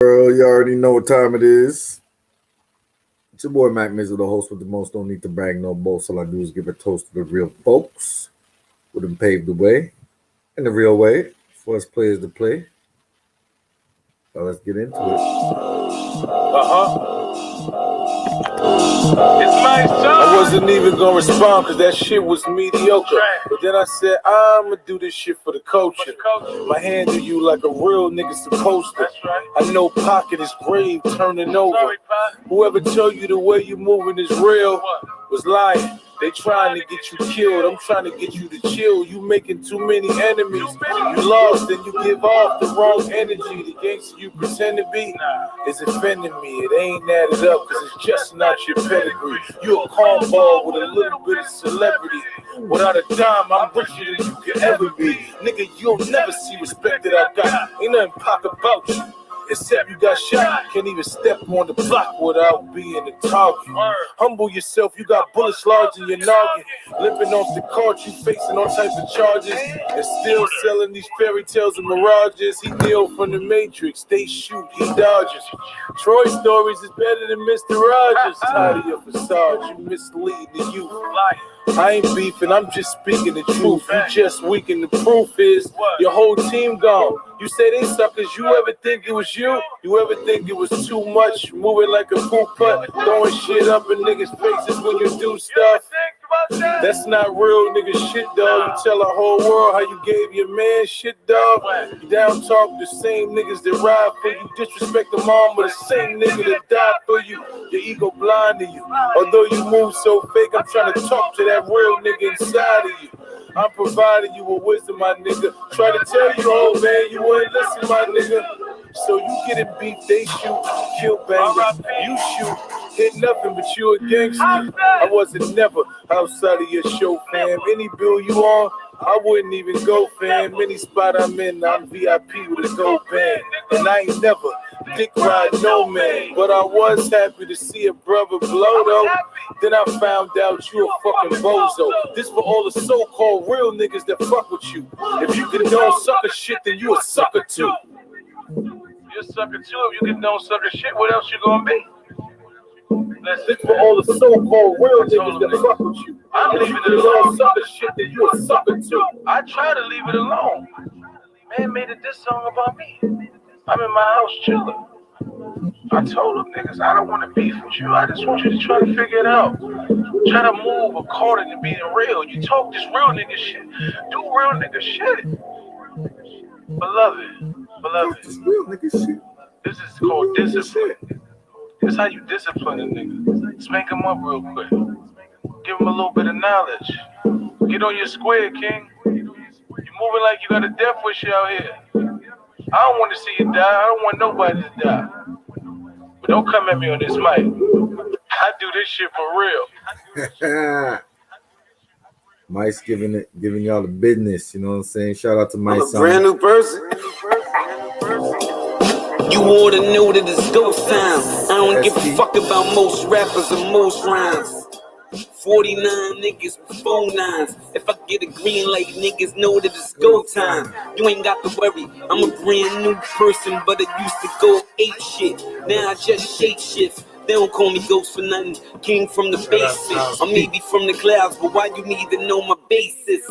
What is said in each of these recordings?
Girl, you already know what time it is. It's your boy Mac Mizzle, the host with the most. Don't need to brag no boast. All I do is give a toast to the real folks who done paved the way in the real way for us players to play. So let's get into it. It's my song. I wasn't even gonna respond because that shit was mediocre. But then I said, I'ma do this shit for the culture. My hand to you like a real nigga supposed to. I know pocket is grave turning over. Whoever told you the way you moving is real was lying. They trying to get you killed. I'm trying to get you to chill. You making too many enemies. You lost and you give off the wrong energy. The gangster you pretend to be is offending me. It ain't added up because it's just not your pedigree. You a cornball with a little bit of celebrity. Without a dime, I'm richer than you could ever be. Nigga, you'll never see respect that I got. Ain't nothing pop about you. Except you got shot, can't even step on the block without being a target. Humble yourself, you got bullets lodged in your noggin. Limping off the cart, you facing all types of charges. And still selling these fairy tales and mirages. He Neo from the Matrix, they shoot, he dodges. Troy stories is better than Mr. Rogers. Tired of your facade, you mislead the youth. I ain't beefing, I'm just speaking the truth. You just weak and the proof is your whole team gone. You say they suckers, you ever think it was you? You ever think it was too much? Moving like a poop putt, throwing shit up in niggas' faces when you do stuff. That's not real nigga shit, dog. You tell the whole world how you gave your man shit, dog. You down talk the same niggas that ride for you. Disrespect the mom of the same nigga that died for you. Your ego blinding you. Although you move so fake, I'm trying to talk to that real nigga inside of you. I'm providing you with wisdom, my nigga. Try to tell you, old man, you wouldn't listen, my nigga. So you get it beat, they shoot, kill bangers. You shoot, hit nothing, but you a gangster. I wasn't never outside of your show, fam. Any bill you on, I wouldn't even go, fam. Any spot I'm in, I'm VIP with a gold band. And I ain't never dick ride no man. But I was happy to see a brother blow, though. Then I found out you a fucking bozo. This for all the so-called real niggas that fuck with you. If you condone sucker shit, then you a sucker too. You're a sucker too. If you condone sucker shit, what else you gonna be? This for all the so-called real niggas that fuck with you. I'm leaving it alone. Sucker shit, then you a sucker too. I try to leave it alone. Man made a diss song about me. I'm in my house chilling. I told them niggas, I don't want to beef with you. I just want you to try to figure it out. Try to move according to being real. You talk this real nigga shit. Do real nigga shit. Beloved. This real nigga shit. This is called discipline. This is how you discipline a nigga. Spank him up real quick. Give him a little bit of knowledge. Get on your square, King. You moving like you got a death wish out here. I don't want to see you die. I don't want nobody to die. But don't come at me on this mic. I do this shit for real. Mike's giving y'all the business, you know what I'm saying? Shout out to Mike. I'm a brand new person. You oughta know that it's ghost time. I don't give a fuck about most rappers and most rhymes. 49 niggas with 4 9s. If I get a green light, niggas know that it's go time. You ain't got to worry, I'm a brand new person, but I used to go ape shit. Now I just shape shift. They don't call me ghost for nothing. King from the basement, or maybe from the clouds, but why you need to know my basis?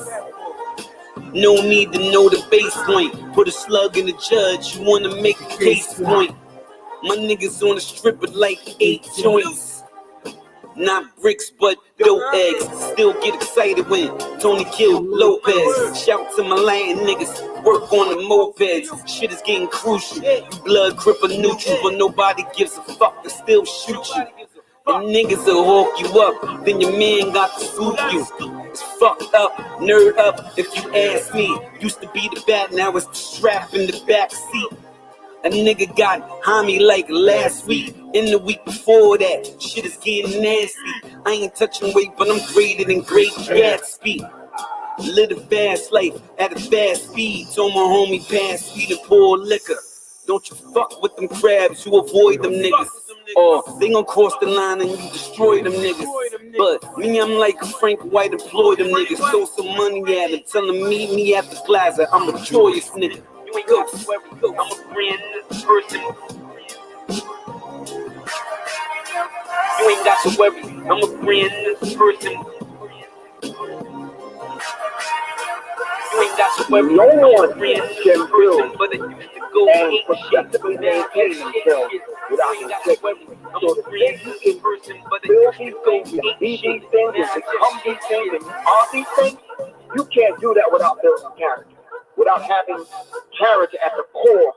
No need to know the base point. Put a slug in the judge, you wanna make a case point. My niggas on the stripper like 8 joints. Not bricks, but dope eggs. Still get excited when Tony killed Lopez. Shout to my Latin niggas, work on the mopeds. Shit is getting crucial. You blood cripple neutral, but nobody gives a fuck to still shoot you. And niggas will hawk you up, then your man got to swoop you. It's fucked up, nerd up, if you ask me. Used to be the bat, now it's the strap in the back seat. A nigga got homie like last week. In the week before that, shit is getting nasty. I ain't touching weight, but I'm greater than Great Gatsby. Live a fast life at a fast speed. Told my homie pass speed and pour liquor. Don't you fuck with them crabs, you avoid them niggas. Or they gon' cross the line and you destroy them niggas. But me, I'm like Frank White, employ them niggas. Throw some money at them, tell them meet me at the plaza. I'm a joyous nigga. You ain't go to where we go. I'm a brand new person. ain't got to worry, I'm a brand new person. You ain't got to worry, No I'm one a brand can new build person. But I used to go and eat shit, successfully maintain themselves without ain't got to worry, integrity. I'm So a to brand think you new can person. But I build used these to go things and be eat shit, these things and man, I become just these shit, things and you are these things, you can't do that without building character, without having character at the core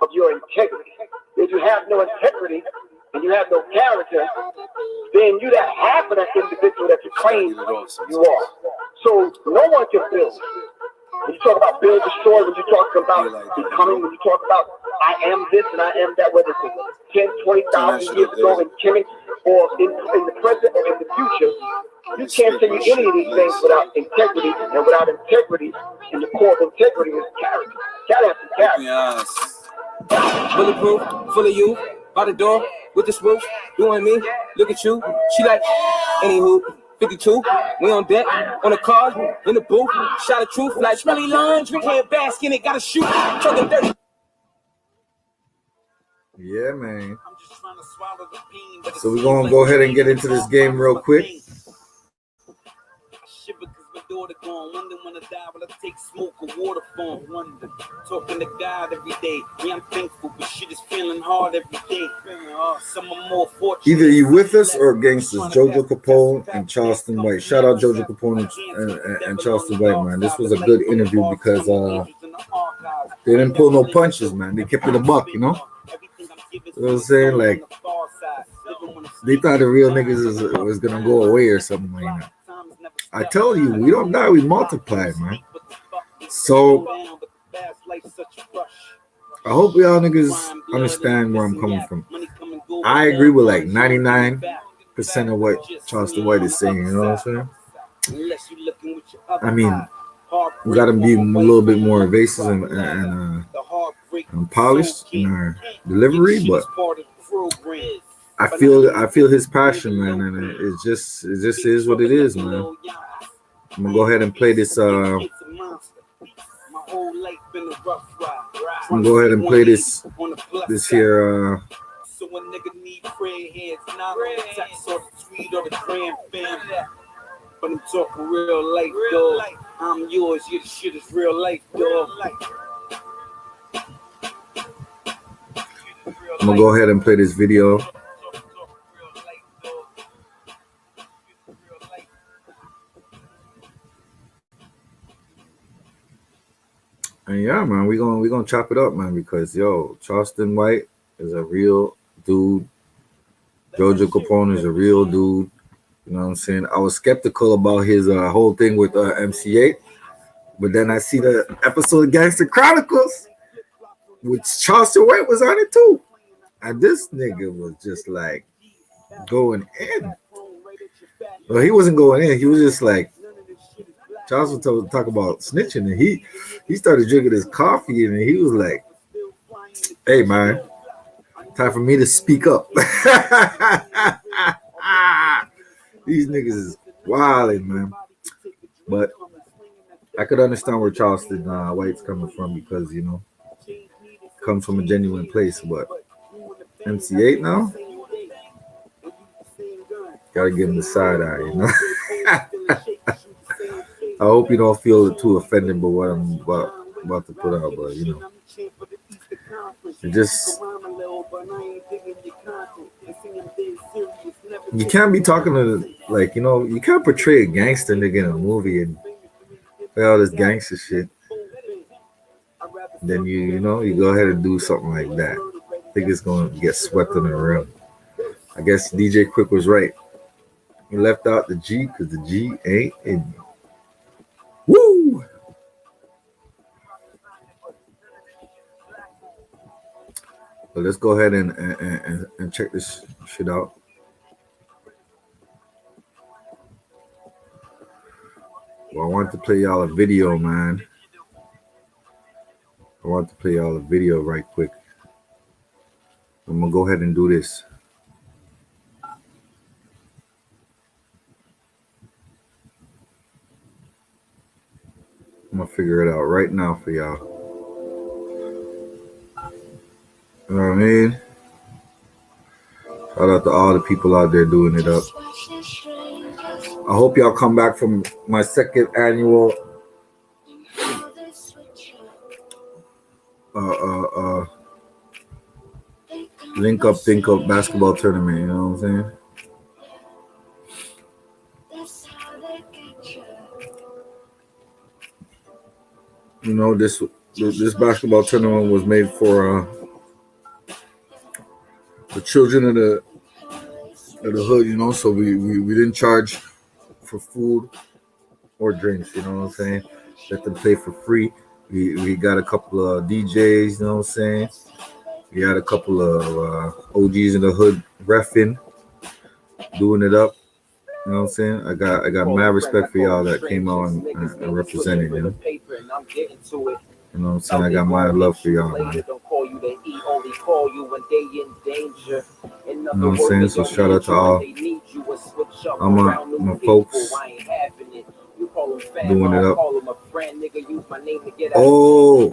of your integrity. If you have no integrity and you have no character, then you that half of that individual that you claim you are. So no one can build. When you talk about build, destroy, when you talk about becoming, when you talk about I am this and I am that, whether it's 10, 20,000 years ago in Kemet or in the present or in the future, you can't say any of these things without integrity, and without integrity, and the core of integrity is character. Gotta have some character. bulletproof, full of you, by the door, with the swoop, doing me, look at you, she like, anywho, 52, we on deck, on the car, in the booth, shot of truth, like, smelly lunch, drink hand bask in it, gotta shoot, talking dirty. Yeah, man. So we're gonna go ahead and get into this game real quick. My daughter gone, wonder when I die, will I take smoke or water from? Wonder, talking to God every day. Yeah, I'm thankful, but shit is feeling hard every day. Some are more fortunate. Either you with us or against us. Jojo Capone and Charleston White. Shout out Jojo Capone and Charleston White, man. This was a good interview because they didn't pull no punches, man. They kept it a buck, you know? You know what I'm saying? Like, they thought the real niggas was gonna go away or something like that. I tell you, we don't die, we multiply, man. So I hope y'all niggas understand where I'm coming from. I agree with like 99% of what Charleston White is saying, you know what I'm saying? I mean, we gotta be a little bit more evasive and polished in our delivery, but I feel his passion, man, and it just is what it is, man. I'm gonna go ahead and play this. I'm gonna go ahead and play this here. So a nigga need prayer hands, not on the text or the tweet or the gram fam. But I'm talking real life, dog. I'm yours, your shit is real life, dog. I'm gonna go ahead and play this video. And yeah, man, we gonna chop it up, man, because yo, Charleston White is a real dude. Jojo Capone is a real dude. You know what I'm saying? I was skeptical about his whole thing with MC8, but then I see the episode of Gangster Chronicles, which Charleston White was on it too. And this nigga was just like going in. Well, he wasn't going in. He was just like, Charles was talk about snitching, and he started drinking his coffee, and he was like, "Hey, man, time for me to speak up." These niggas is wilding, man. But I could understand where Charleston White's coming from because, you know, comes from a genuine place. But MC8 now, gotta give him the side eye, you know. I hope you don't feel too offended by what I'm about to put out, but you know, it just, you can't be talking to, like, you know, you can't portray a gangster nigga in a movie and play all this gangster shit. Then you know, you go ahead and do something like that. I think it's gonna get swept under the rim. I guess DJ Quick was right. He left out the G because the G ain't in you. Woo! But let's go ahead and check this shit out. Well, I want to play y'all a video, man. I want to play y'all a video right quick. I'm gonna go ahead and do this. I'm gonna figure it out right now for y'all. You know what I mean? Shout out to all the people out there doing it up. I hope y'all come back from my second annual link up, think up basketball tournament. You know what I'm saying? You know, this basketball tournament was made for the children of the hood. You know, so we didn't charge for food or drinks. You know what I'm saying? Let them play for free. We got a couple of DJs. You know what I'm saying? We had a couple of OGs in the hood reffing, doing it up. You know what I'm saying? I got mad respect for y'all that came out and represented, you know. You know what I'm saying? I got mad love for y'all, man. You know what I'm saying? So shout out to all my folks doing it up. Oh,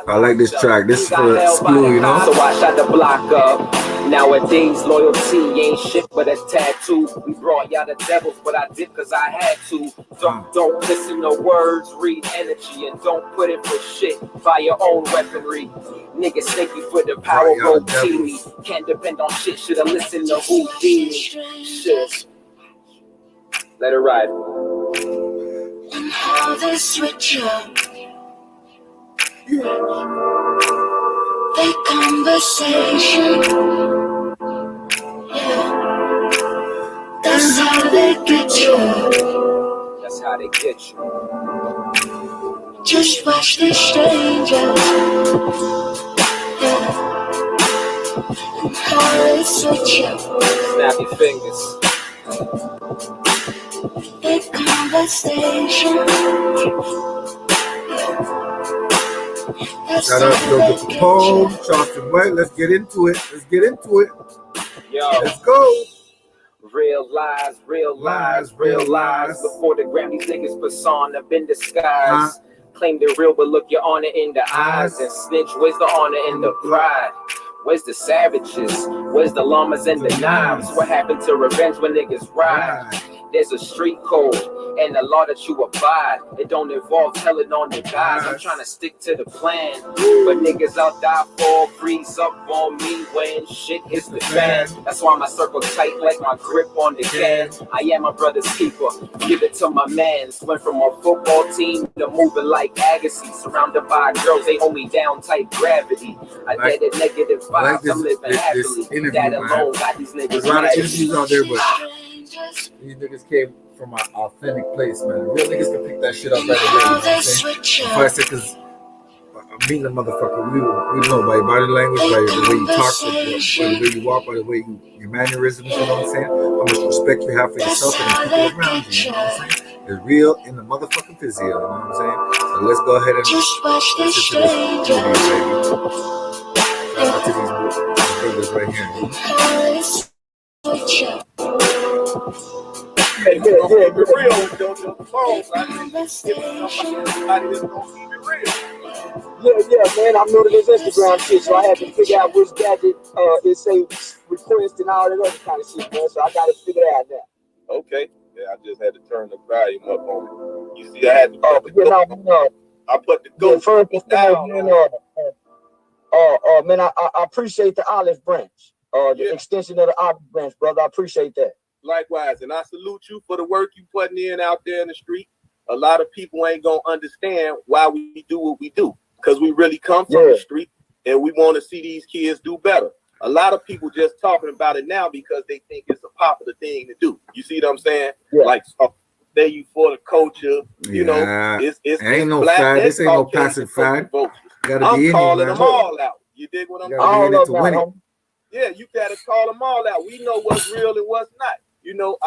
I like this track. This is for Splu, you know? So I shot the block up. Nowadays, loyalty ain't shit but a tattoo. We brought y'all the devils, but I did cause I had to. Don't listen to words, read energy, and don't put it for shit. Buy your own weaponry. Niggas snaky for the power, go me. Can't depend on shit, shoulda listened to who did me. Shit. Let it ride. And how they switch up. The conversation, yeah, that's how they get you. That's how they get you. Just watch the strangers, yeah, and how they switch up. Snap your fingers. The conversation, Shout out to Capone, Charleston. Let's get into it. Yo. Let's go. Real lies. Before the Grammys, niggas persona been disguised. Claim they're real, but look your honor in the eyes. And snitch, where's the honor and the pride? Where's the savages? Where's the llamas and the knives? What happened to revenge when niggas ride? There's a street code and a law that you abide. It don't involve telling on the guys. I'm trying to stick to the plan, but niggas I'll die for freeze up on me when shit hits the fan. That's why my circle tight like my grip on the can. I am my brother's keeper. Give it to my mans. Went from a football team to moving like Agassi. Surrounded by girls, they hold me down tight gravity. I did it negative vibes. I'm living happily. That alone got these niggas. There's a lot of interviews out there, but these niggas came from an authentic place, man. Real niggas can pick that shit up right away. You know what I'm saying? If I say, because I'm meeting a motherfucker, we know by your body language, by the way you talk, by the way you walk, by the way your mannerisms, you know what I'm saying? How much respect you have for yourself and the people around you, you know what I'm saying? It's real in the motherfucking physio, you know what I'm saying? So let's go ahead and just watch the strangers. Shout out to these brothers right here. Yeah, real, Yeah, man, I'm new to this Instagram shit, so I had to figure out which gadget it say request and all that other kind of shit, man. So I got to figure it out now. Okay. Yeah, I just had to turn the volume up on it. You see, I had to I put the go first down. Man, I appreciate the olive branch, the extension of the olive branch, brother. I appreciate that. Likewise, and I salute you for the work you putting in out there in the street. A lot of people ain't gonna understand why we do what we do, because we really come from the street and we want to see these kids do better. A lot of people just talking about it now because they think it's a popular thing to do. You see what I'm saying? Yeah. Like, say you for the culture, you know, it's ain't no black, fad. This ain't no passive fad. I'm calling them all out. You dig what I'm saying? Yeah, you gotta call them all out. We know what's real and what's not. You know,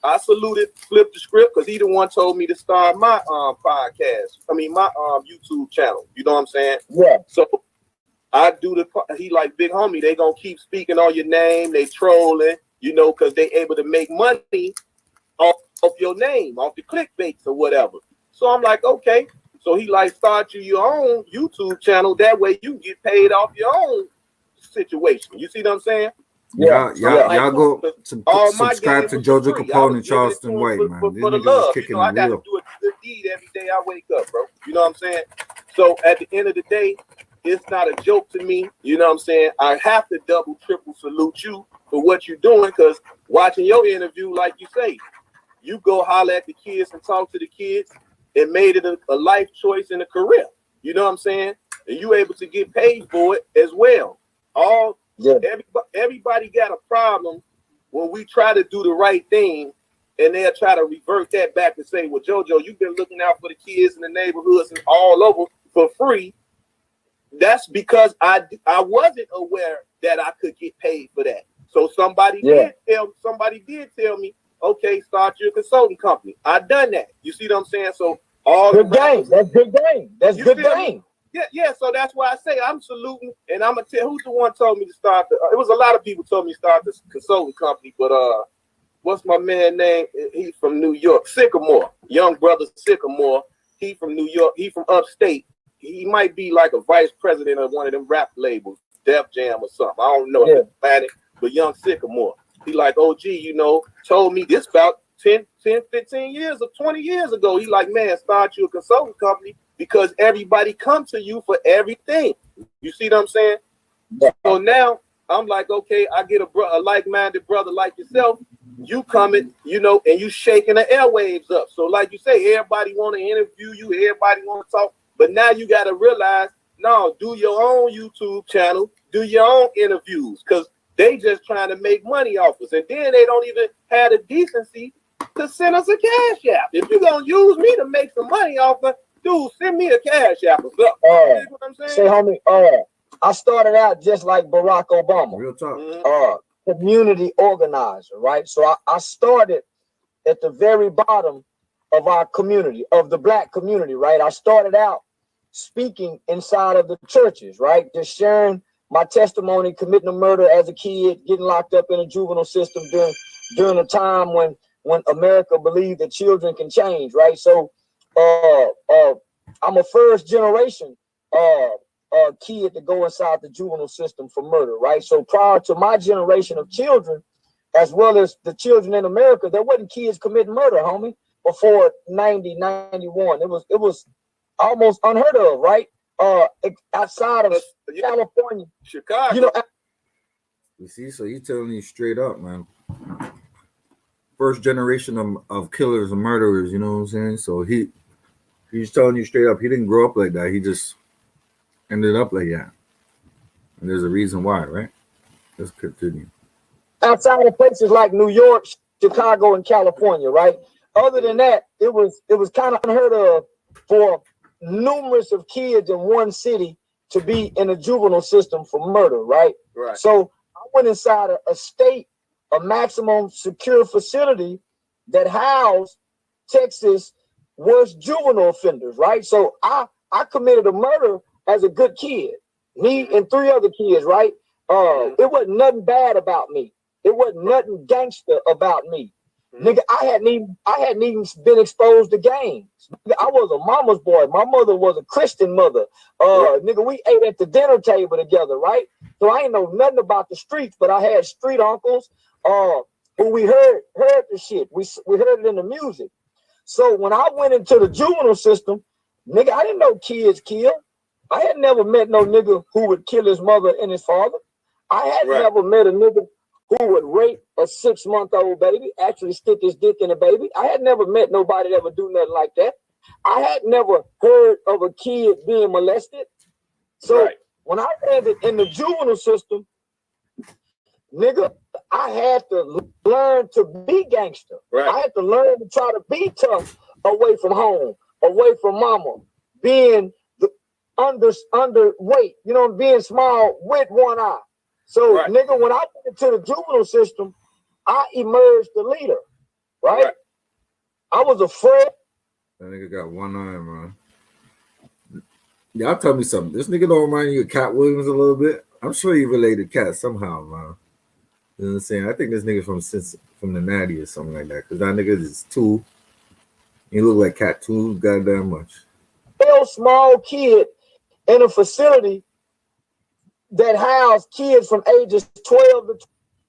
I saluted Flip the Script because he the one told me to start my podcast. I mean, my YouTube channel. You know what I'm saying? Yeah. So I do he like big homie. They gonna keep speaking on your name. They trolling, you know, because they able to make money off your name, off the clickbaits or whatever. So I'm like, okay. So he like start you your own YouTube channel. That way you get paid off your own situation. You see what I'm saying? Y'all go all subscribe to Jojo Capone and Charleston White, man. These for the niggas love. is kicking I got real. to do a good deed every day I wake up, bro. You know what I'm saying? So at the end of the day, it's not a joke to me. You know what I'm saying? I have to double, triple salute you for what you're doing, because watching your interview, like you say, you go holler at the kids and talk to the kids and made it a life choice and a career. You know what I'm saying? And you able to get paid for it as well. Everybody got a problem when we try to do the right thing, and they'll try to revert that back and say, well, JoJo, you've been looking out for the kids in the neighborhoods and all over for free. That's because I wasn't aware that I could get paid for that. So somebody did tell me, okay, start your consulting company. I done that. You see what I'm saying? So all good game. That's good game. That's good game. Yeah. So that's why I say I'm saluting, and I'm gonna tell who's the one told me to start it was a lot of people told me to start this consulting company, but what's my man name? He's from New York, Sycamore, young brother Sycamore. He from New York. He from upstate. He might be like a vice president of one of them rap labels, Def Jam or something. I don't know if it's planet, but young Sycamore. He like, oh, gee, you know, told me this about 10, 15 years or 20 years ago. He like, man, start you a consulting company because everybody come to you for everything. You see what I'm saying? Yeah. So now I'm like, okay, I get a like-minded brother like yourself. You coming, you know, and you shaking the airwaves up. So like you say, everybody want to interview you. Everybody want to talk. But now you got to realize, no, do your own YouTube channel. Do your own interviews, because they just trying to make money off us. And then they don't even have the decency to send us a cash app. If you're going to use me to make some money off of, dude, send me a cash app. You know what I'm saying? Say, homie, I started out just like Barack Obama. Real talk. Community organizer, right? So I started at the very bottom of our community, of the Black community, right? I started out speaking inside of the churches, right? Just sharing my testimony, committing a murder as a kid, getting locked up in a juvenile system during a time when America believed that children can change, right? So I'm a first generation kid to go inside the juvenile system for murder, right? So prior to my generation of children, as well as the children in America, there wasn't kids committing murder, homie, before 90, 91. It was almost unheard of, right? Outside of California, Chicago. You know, you see, so you telling you straight up, man. First generation of killers and murderers, you know what I'm saying? So he's telling you straight up, he didn't grow up like that. He just ended up like that. And there's a reason why, right? Let's continue. Outside of places like New York, Chicago, and California, right? Other than that, it was kind of unheard of for numerous of kids in one city to be in a juvenile system for murder, right? Right. So I went inside a maximum secure facility that housed Texas worst juvenile offenders, right? So I committed a murder as a good kid. Me and 3 other kids, right? It wasn't nothing bad about me. It wasn't nothing gangster about me. Nigga, I hadn't even been exposed to gangs. I was a mama's boy. My mother was a Christian mother. Nigga, we ate at the dinner table together, right? So I ain't know nothing about the streets, but I had street uncles who we heard the shit. We heard it in the music. So when I went into the juvenile system, nigga, I didn't know kids kill. I had never met no nigga who would kill his mother and his father. I had never met a nigga who would rape a 6-month-old baby, actually stick his dick in a baby. I had never met nobody that would do nothing like that. I had never heard of a kid being molested. So when I landed in the juvenile system, nigga, I had to learn to be gangster. I had to learn to try to be tough away from home, away from mama, being underweight, you know, being small with one eye. So, nigga, when I went into the juvenile system, I emerged the leader, right? I was afraid. That nigga got one eye, man. Y'all tell me something. This nigga don't remind you of Cat Williams a little bit? I'm sure you related Cat somehow, man. You know what I'm saying? I think this nigga from the Natty or something like that. Because that nigga is too. He look like Cat too goddamn much. Small kid in a facility that housed kids from ages 12 to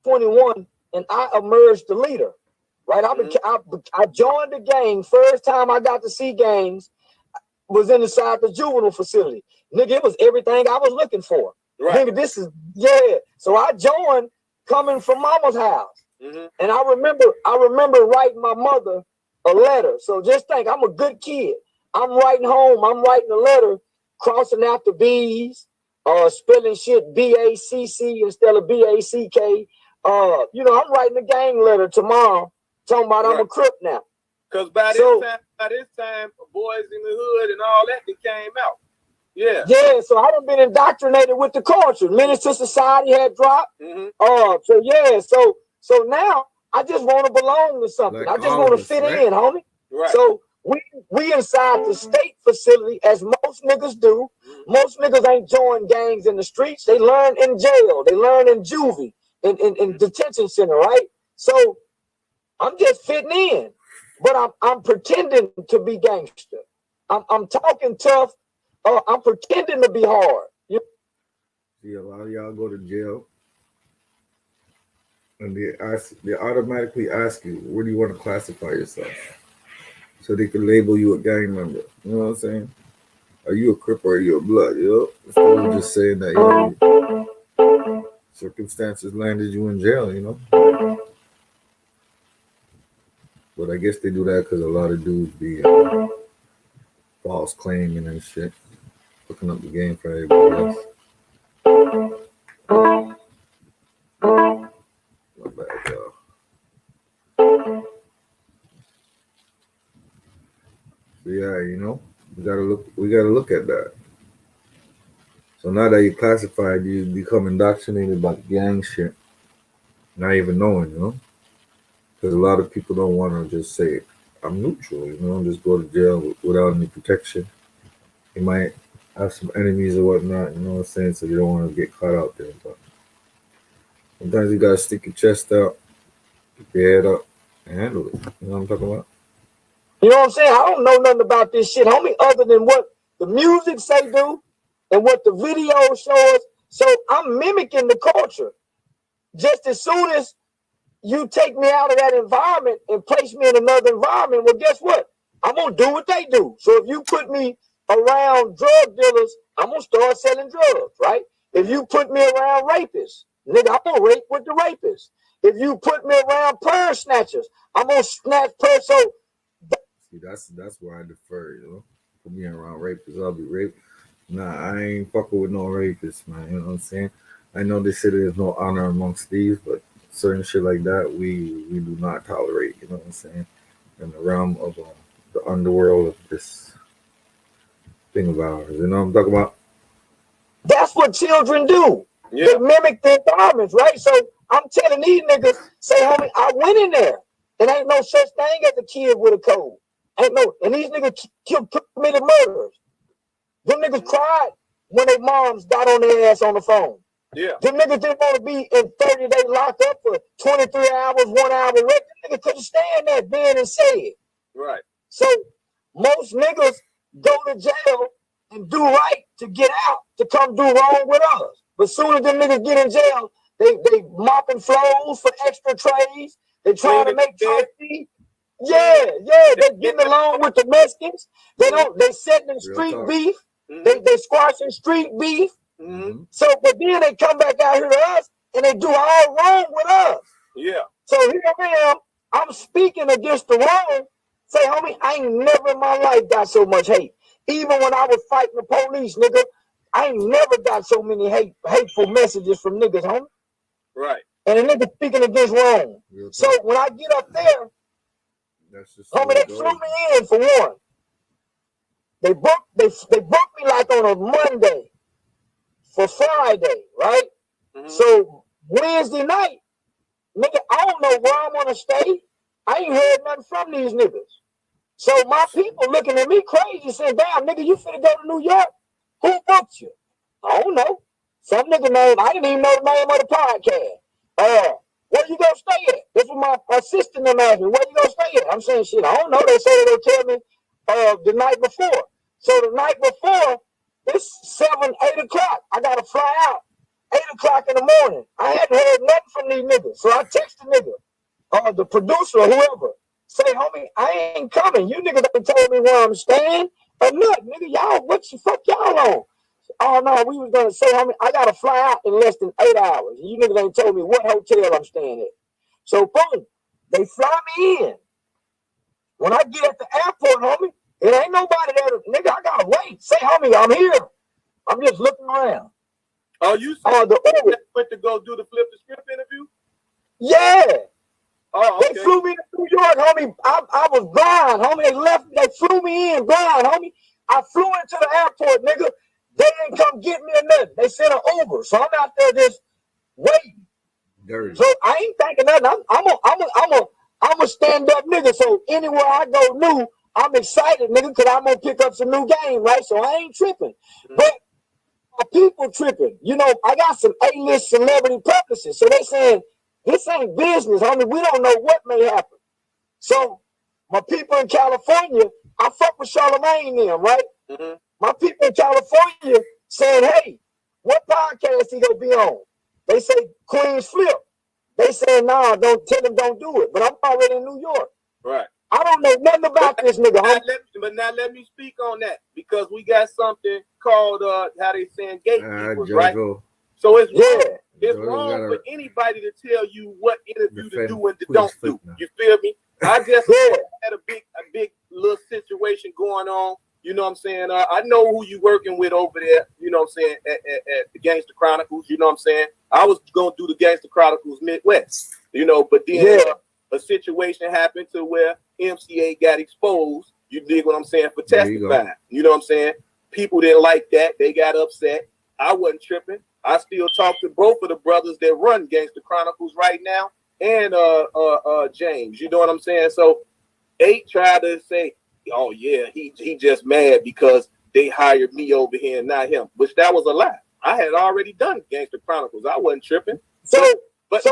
21, and I emerged the leader. Right, I joined the gang. First time I got to see gangs was inside the juvenile facility. Nigga, it was everything I was looking for. Right. Nigga, this is So I joined coming from mama's house. And I remember writing my mother a letter. So just think, I'm a good kid. I'm writing home. I'm writing a letter, crossing out the B's, spelling shit B-A-C-C instead of B-A-C-K. I'm writing a gang letter to mom, talking about I'm a Crip now. Because by this time, Boys in the Hood and all that, they came out. Yeah. Yeah, so I done been indoctrinated with the culture. Menace to Society had dropped. So now I just want to belong to something. Like I just want to fit in, homie. Right. So we inside the state facility, as most niggas do. Most niggas ain't join gangs in the streets. They learn in jail. They learn in juvie, in detention center, right? So I'm just fitting in, but I'm pretending to be gangster. I'm talking tough. I'm pretending to be hard. See, a lot of y'all go to jail, and they automatically ask you, where do you want to classify yourself? So they can label you a gang member. You know what I'm saying? Are you a Crip or are you a Blood? Instead of just saying that circumstances landed you in jail, But I guess they do that because a lot of dudes be false claiming and shit, hooking up the game for everybody else. Not bad, y'all. So yeah, we gotta look at that. So now that you're classified, you become indoctrinated by the gang shit, not even knowing, because a lot of people don't want to just say, I'm neutral, just go to jail without any protection. You might have some enemies or whatnot, you know what I'm saying? So you don't want to get caught out there. But sometimes you gotta stick your chest out, keep your head up, and handle it. You know what I'm talking about? You know what I'm saying? I don't know nothing about this shit, homie, other than what the music say do and what the video shows. So I'm mimicking the culture. Just as soon as you take me out of that environment and place me in another environment, well, guess what? I'm going to do what they do. So if you put me around drug dealers, I'm going to start selling drugs, right? If you put me around rapists, nigga, I'm going to rape with the rapists. If you put me around purse snatchers, I'm going to snatch purse. So see, that's where I defer, Put me around rapists, I'll be raped. Nah, I ain't fucking with no rapists, man. You know what I'm saying? I know they say there's no honor amongst thieves, but certain shit like that, we do not tolerate. You know what I'm saying? In the realm of the underworld of this thing of ours. You know what I'm talking about? That's what children do. Yeah. They mimic the environments, right? So I'm telling these niggas, say, homie, I went in there. And ain't no such thing as a kid with a code. Ain't no, and these niggas committed murders. Them niggas cried when their moms got on their ass on the phone. Yeah. Them niggas didn't want to be in 30-day lockup for 23 hours, 1 hour rape. Them niggas couldn't stand that being and say it. Right. So most niggas go to jail and do right to get out, to come do wrong with us. But soon as them niggas get in jail, they mopping floors for extra trays. They trying to make trustee. Yeah, they getting along with the Mexicans. They setting in street beef. They squashing street beef. So, but then they come back out here to us and they do all wrong with us. Yeah. So here I am. I'm speaking against the wrong. Say, homie, I ain't never in my life got so much hate. Even when I was fighting the police, nigga, I ain't never got so many hateful messages from niggas, homie. Right. And a nigga speaking against wrong. So when I get up there, homie, they flew me in for one. They booked me like on a Monday for Friday, right? So Wednesday night, nigga, I don't know where I'm gonna stay. I ain't heard nothing from these niggas. So my people looking at me crazy, saying, damn, nigga, you finna go to New York? Who booked you? I don't know. Some nigga name, I didn't even know the name of the podcast. Where you gonna stay at? This was my assistant asked me, where you gonna stay at? I'm saying, shit, I don't know. They say they'll tell me the night before. So the night before, it's 7, 8 o'clock. I gotta fly out. o'clock in the morning. I hadn't heard nothing from these niggas. So I text the nigga, the producer or whoever. Say, homie, I ain't coming. You niggas haven't told me where I'm staying or nothing. Nigga, y'all, what the fuck y'all on? Oh, no, we was going to say, homie, I got to fly out in less than 8 hours. You niggas ain't told me what hotel I'm staying at. So, boom, they fly me in. When I get at the airport, homie, it ain't nobody there. Nigga, I got to wait. Say, homie, I'm here. I'm just looking around. Oh, you said the went to go do the flip the script interview? Yeah. Oh, okay. They flew me to New York, homie. I was blind, homie. They flew me in blind, homie. I flew into the airport, nigga. They didn't come get me or nothing. They sent an Uber. So I'm out there just waiting. Dirty. So I ain't thinking nothing. I'm a stand-up nigga. So anywhere I go new, I'm excited, nigga, because I'm gonna pick up some new game, right? So I ain't tripping. But people tripping. You know, I got some A-list celebrity purposes. So they saying, this ain't business, homie. We don't know what may happen. So my people in California, I fuck with Charlemagne and them, right? Mm-hmm. My people in California saying, hey, what podcast he gonna be on? They say Queen's Flip. They saying, nah, don't tell him don't do it. But I'm already in New York. Right. I don't know nothing about this nigga. But now let me speak on that because we got something called how they saying gatekeepers, right? So it's wrong. It's wrong for anybody to tell you what interview to do and to don't do. You feel me? I just had a big little situation going on. You know what I'm saying? I know who you working with over there. You know what I'm saying? At the Gangster Chronicles. You know what I'm saying? I was gonna do the Gangster Chronicles Midwest. You know, but then a situation happened to where MCA got exposed. You dig what I'm saying? For testifying. You know what I'm saying? People didn't like that. They got upset. I wasn't tripping. I still talk to both of the brothers that run Gangster Chronicles right now, and James. You know what I'm saying? So 8 tried to say, oh yeah, he just mad because they hired me over here and not him, which that was a lie. I had already done Gangster Chronicles. I wasn't tripping. So don't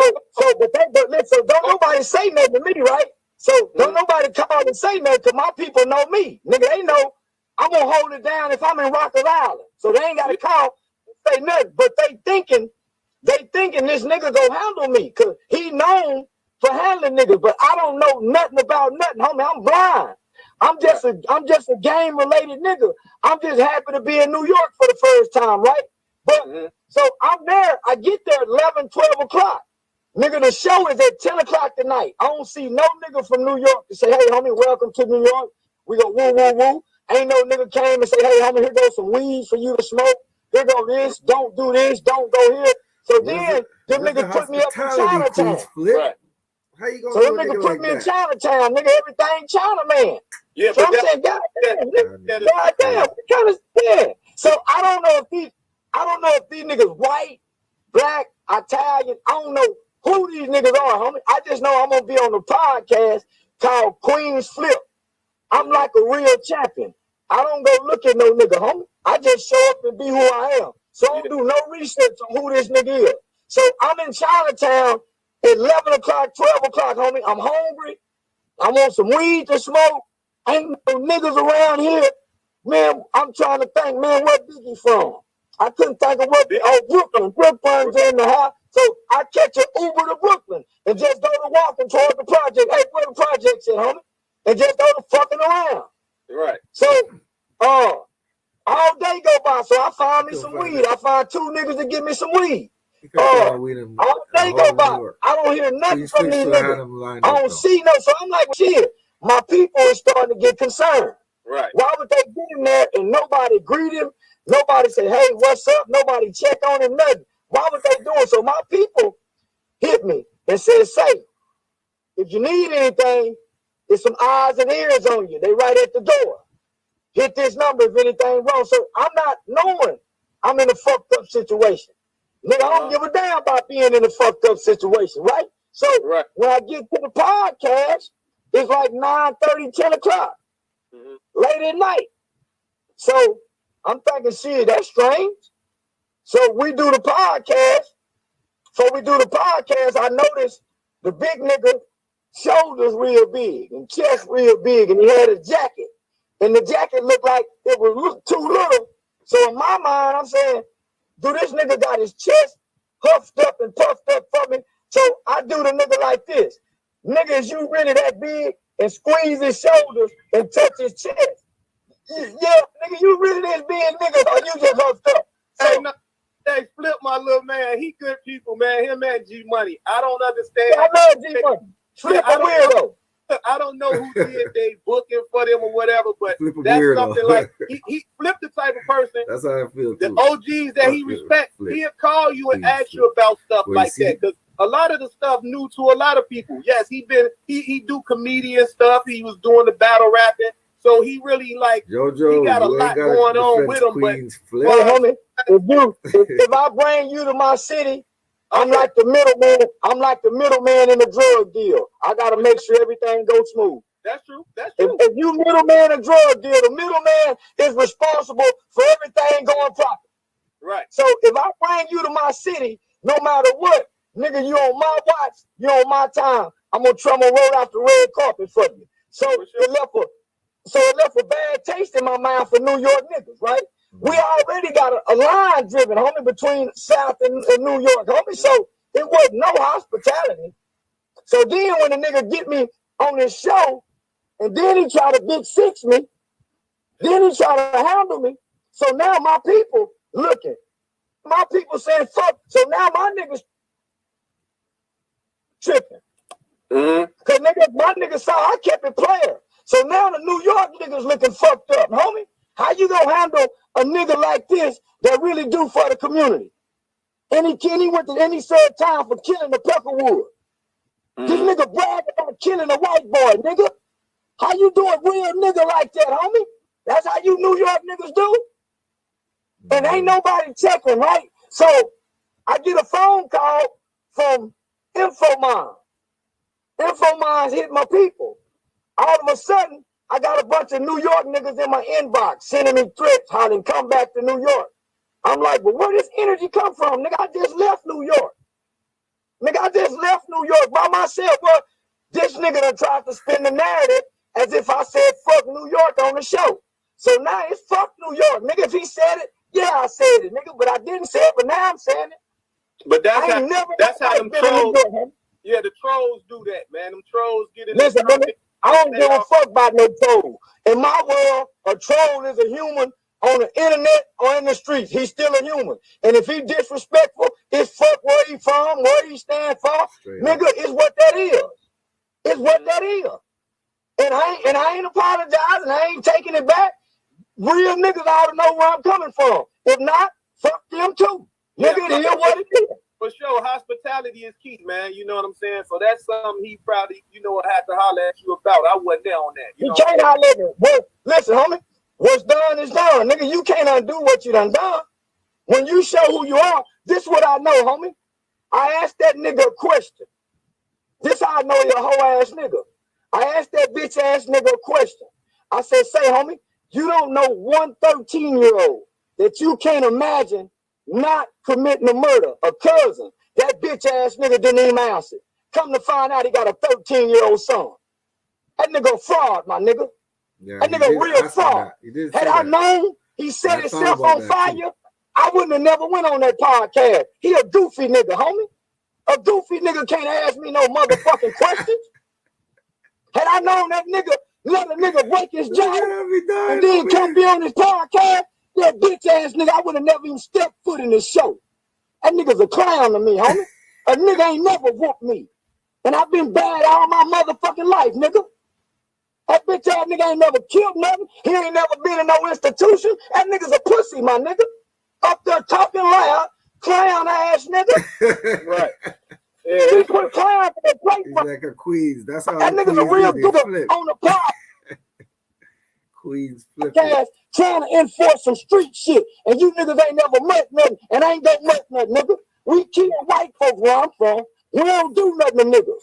nobody say nothing to me, right? So don't nobody come and say nothing because my people know me. Nigga, they know I'm gonna hold it down if I'm in Rockers Island. So they ain't gotta call and say nothing. But they thinking this nigga gonna handle me because he known for handling niggas, but I don't know nothing about nothing, homie. I'm blind. I'm just a game related nigga. I'm just happy to be in New York for the first time, right? But so I'm there. I get there at 11, 12 o'clock. Nigga, the show is at 10 o'clock tonight. I don't see no nigga from New York to say, hey, homie, welcome to New York. We go woo, woo, woo. Ain't no nigga came and say, hey, homie, here goes some weed for you to smoke. Here go this. Don't do this. Don't go here. So then them niggas put me up in Chinatown. Right. How you gonna so them niggas put me in Chinatown, nigga, everything China man. Yeah, so I'm saying, goddamn, kind of So I don't know if these niggas white, black, Italian. I don't know who these niggas are, homie. I just know I'm gonna be on the podcast called Queen's Flip. I'm like a real champion. I don't go look at no nigga, homie. I just show up and be who I am. So I don't do no research on who this nigga is. So I'm in Chinatown at 11 o'clock, 12 o'clock, homie. I'm hungry. I want some weed to smoke. Ain't no niggas around here. Man, I'm trying to think, man, where Biggie from? I couldn't think of what. Oh, Brooklyn. Brooklyn's in the house. So I catch an Uber to Brooklyn and just go to walking toward the project. Hey, where the project's at, homie? And just go to fucking around. Right. So, all day go by. So I find me some weed. I find 2 niggas to give me some weed. All day go by. I don't hear nothing from these niggas. I don't see no. So I'm like, shit. My people are starting to get concerned. Right. Why would they get in there and nobody greet him? Nobody say, hey, what's up? Nobody check on him, nothing. Why would they do it? So my people hit me and said, say, if you need anything, there's some eyes and ears on you. They right at the door. Hit this number if anything wrong. So I'm not knowing I'm in a fucked up situation. Nigga, I don't give a damn about being in a fucked up situation, right? So when I get to the podcast, it's like 9:30, 10 o'clock. Late at night. So I'm thinking, shit, that's strange. So we do the podcast. Before we do the podcast, I noticed the big nigga shoulders real big and chest real big, and he had a jacket. And the jacket looked like it was too little. So in my mind, I'm saying, do this nigga got his chest huffed up and puffed up for me. So I do the nigga like this. Nigga, is you really that big? And squeeze his shoulders and touch his chest. Yeah, nigga, you really this big, nigga, or you just huffed up? So, hey, Flip, my little man, he good people, man. Him and G Money. I don't understand. I love G Money. Flip a weirdo. I don't know who did they booking for them or whatever, but that's something like he flipped the type of person. That's how I feel too. The OGs that he respects, he'll call you and ask you about stuff like that. Because a lot of the stuff new to a lot of people. Yes, he do comedian stuff. He was doing the battle rapping. So he really like Jojo, he got a lot going on with him. But homie, if I bring you to my city, I'm like the middleman. I'm like the middleman in the drug deal. I gotta make sure everything goes smooth. That's true. That's true. If you middleman a drug deal, the middleman is responsible for everything going proper. Right. So if I bring you to my city, no matter what, nigga, you on my watch, you on my time. I'm gonna roll out the red carpet for you. So it left a bad taste in my mind for New York niggas, right? We already got a line driven, homie, between South and New York, homie. So it wasn't no hospitality. So then when the nigga get me on this show, and then he try to big six me, then he try to handle me. So now my people looking, my people saying fuck. So now my niggas tripping. Cause my niggas saw I kept it player. So now the New York niggas looking fucked up, homie. How you gonna handle a nigga like this that really do for the community? And he went to any served time for killing the Peckerwood. This nigga bragged about killing a white boy, nigga. How you do a real nigga like that, homie? That's how you New York niggas do? And ain't nobody checking, right? So I get a phone call from Infomon. Infomons hit my people. All of a sudden, I got a bunch of New York niggas in my inbox sending me threats how to come back to New York. I'm like, but where does energy come from? Nigga, I just left New York. Nigga, I just left New York by myself. Well, this nigga done tried to spin the narrative as if I said fuck New York on the show. So now it's fuck New York. Nigga, if he said it, yeah, I said it, nigga. But I didn't say it, but now I'm saying it. But that's how them trolls, yeah, the trolls do that, man. Them trolls get in. Listen, nigga, I don't give a fuck about no troll. In my world, a troll is a human on the internet or in the streets. He's still a human. And if he disrespectful, it's fuck where he from, where he stand for. Nigga, it's what that is. It's what that is. And I ain't apologizing. I ain't taking it back. Real niggas ought to know where I'm coming from. If not, fuck them too. Nigga, it is what it is. For sure, hospitality is key, man. You know what I'm saying? So that's something he probably, had to holler at you about. I wasn't there on that. You can't holler at me. Well, listen, homie, what's done is done. Nigga, you can't undo what you done. When you show who you are, this is what I know, homie. I asked that nigga a question. This how I know you're a whole ass nigga. I asked that bitch ass nigga a question. I said, say, homie, you don't know one 13-year-old that you can't imagine not committing a murder, a cousin. That bitch ass nigga didn't even answer. Come to find out he got a 13-year-old son. That nigga a fraud, my nigga. Yeah, that nigga a real fraud. Had I known he set himself on fire, I wouldn't have never went on that podcast. He a goofy nigga, homie. A goofy nigga can't ask me no motherfucking questions. Had I known that nigga, let a nigga break his jaw and then come be on his podcast, that bitch ass nigga, I would have never even stepped foot in this show. That nigga's a clown to me, homie. A nigga ain't never whooped me. And I've been bad all my motherfucking life, nigga. That bitch ass nigga ain't never killed nothing. He ain't never been in no institution. That nigga's a pussy, my nigga. Up there talking loud, clown ass nigga. Right. Yeah, he put a clown in the plate. He's like a Queens. That's how that nigga's a real nigga on the pod. Queens flip. Trying to enforce some street shit, and you niggas ain't never met nothing, and ain't gonna met nothing, nigga. We kill white folks where I'm from. We don't do nothing to niggas.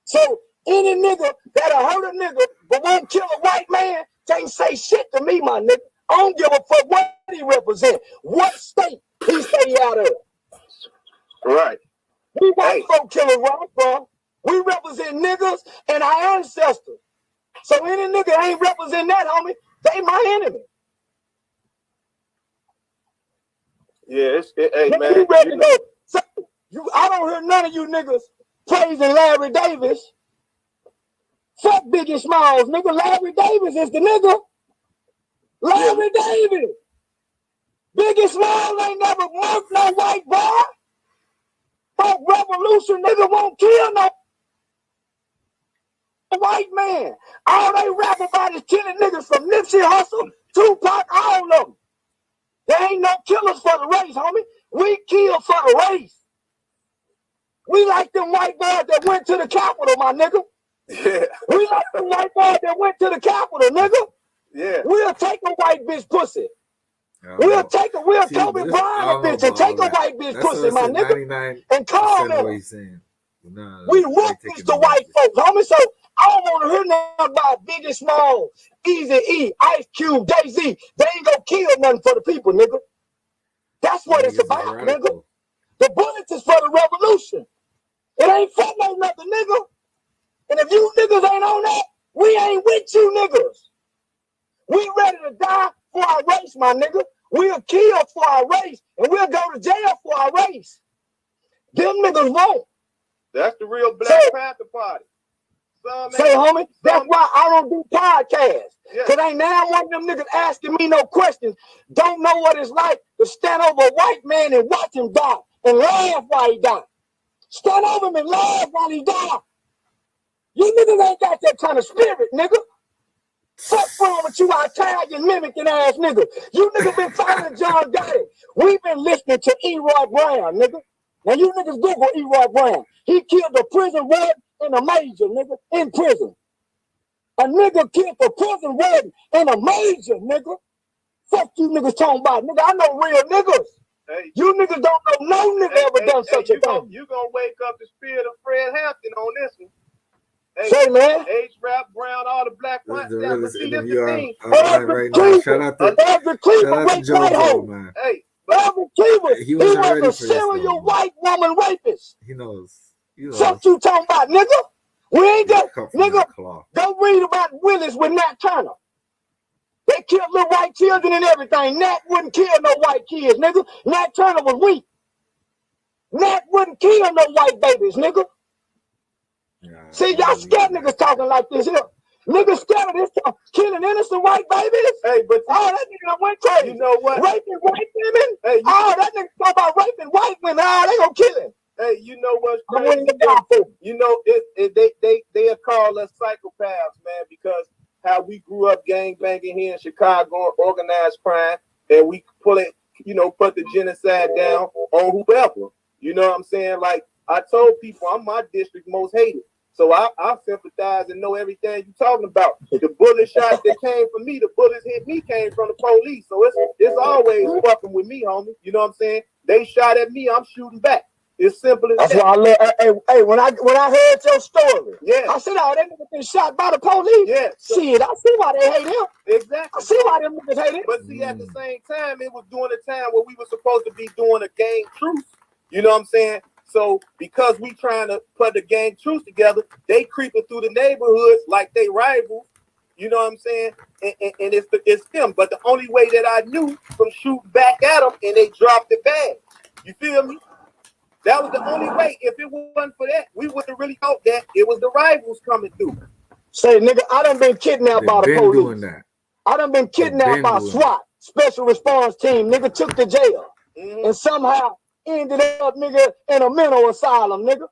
So any nigga that'll hurt a nigga but won't kill a white man can't say shit to me, my nigga. I don't give a fuck what he represent, what state he stay out of. Right. We white folk killers where I'm from. We represent niggas and our ancestors. So any nigga ain't represent that, homie, they my enemy. Yeah, hey, nigga, man. You ready to go? So none of you niggas praising Larry Davis. Fuck Biggie Smalls, nigga. Larry Davis is the nigga. Larry Davis. Biggie Smalls ain't never murked no white boy. Fuck revolution, nigga won't kill no white man. All they rap about is killing niggas from Nipsey Hussle, Tupac, all of them. There ain't no killers for the race, homie. We kill for the race. We like them white boys that went to the Capitol, my nigga. Yeah. We like them white boys that went to the Capitol, nigga. Yeah. We'll take a white bitch pussy. We'll Kobe Bryant bitch and take a white bitch pussy, my nigga, and call them. We ruthless to white folks, homie. So I don't want to hear nothing about Biggie Small, Easy E, Ice Cube, Jay-Z. They ain't gonna kill nothing for the people, nigga. That's what it's about, nigga. The bullets is for the revolution. It ain't for no nothing, nigga. And if you niggas ain't on that, we ain't with you niggas. We ready to die for our race, my nigga. We'll kill for our race, and we'll go to jail for our race. Them niggas won't. That's the real Black Panther Party. Homie, that's why I don't do podcasts. Because ain't now one of them niggas asking me no questions. Don't know what it's like to stand over a white man and watch him die and laugh while he die. Stand over him and laugh while he die. You niggas ain't got that kind of spirit, nigga. Fuck wrong with you, Italian mimicking ass nigga. You niggas been following John Gotti. We've been listening to Eroy Brown, nigga. Now you niggas Google Eroy Brown. He killed a prison warden and a major, nigga, in prison. A nigga killed a prison warden and a major, nigga. Fuck you niggas talking about, nigga. I know real niggas. Hey, you niggas don't know no nigga ever done such a thing. You gonna wake up the spirit of Fred Hampton on this one. Hey, say, man. H-Rap, Brown, all the Black ones. The realest interview thing. right now. Shout out to JoJo, man. Hey, he was a serial white woman rapist. He knows. Fuck you talking about, nigga. We ain't got, nigga, go read about Willis with Nat Turner. They killed little white children and everything. Nat wouldn't kill no white kids, nigga. Nat Turner was weak. Nat wouldn't kill no white babies, nigga. See, y'all scared niggas talking like this here. Niggas scared of this killing innocent white babies. Hey, but that nigga went crazy. You know what? Raping white women. Hey, that nigga talk about raping white women. They gonna kill him. Hey, you know what's crazy? You know, they call us psychopaths, man, because how we grew up gang banging here in Chicago, organized crime, and we put the genocide down on whoever. You know what I'm saying? Like I told people, I'm my district most hated. So I sympathize and know everything you're talking about. The bullet shots that came from me, the bullets hit me came from the police. So it's always fucking with me, homie. You know what I'm saying? They shot at me, I'm shooting back. It's simple as that. That's why I love. Hey, when I heard your story, yeah, I said, "Oh, that nigga been shot by the police." Yeah, shit, I see why they hate him. Exactly. I see why them niggas hate him. But see, at the same time, it was during the time where we were supposed to be doing a gang truce. You know what I'm saying? So because we trying to put the gang truce together, they creeping through the neighborhoods like they rivals. You know what I'm saying? And it's them. But the only way that I knew from shooting back at them, and they dropped the bag. You feel me? That was the only way. If it wasn't for that, we would have really thought that it was the rivals coming through. Say, nigga, I done been kidnapped by the police. I done been kidnapped by SWAT, Special Response Team. Nigga took to jail. And somehow ended up, nigga, in a mental asylum, nigga.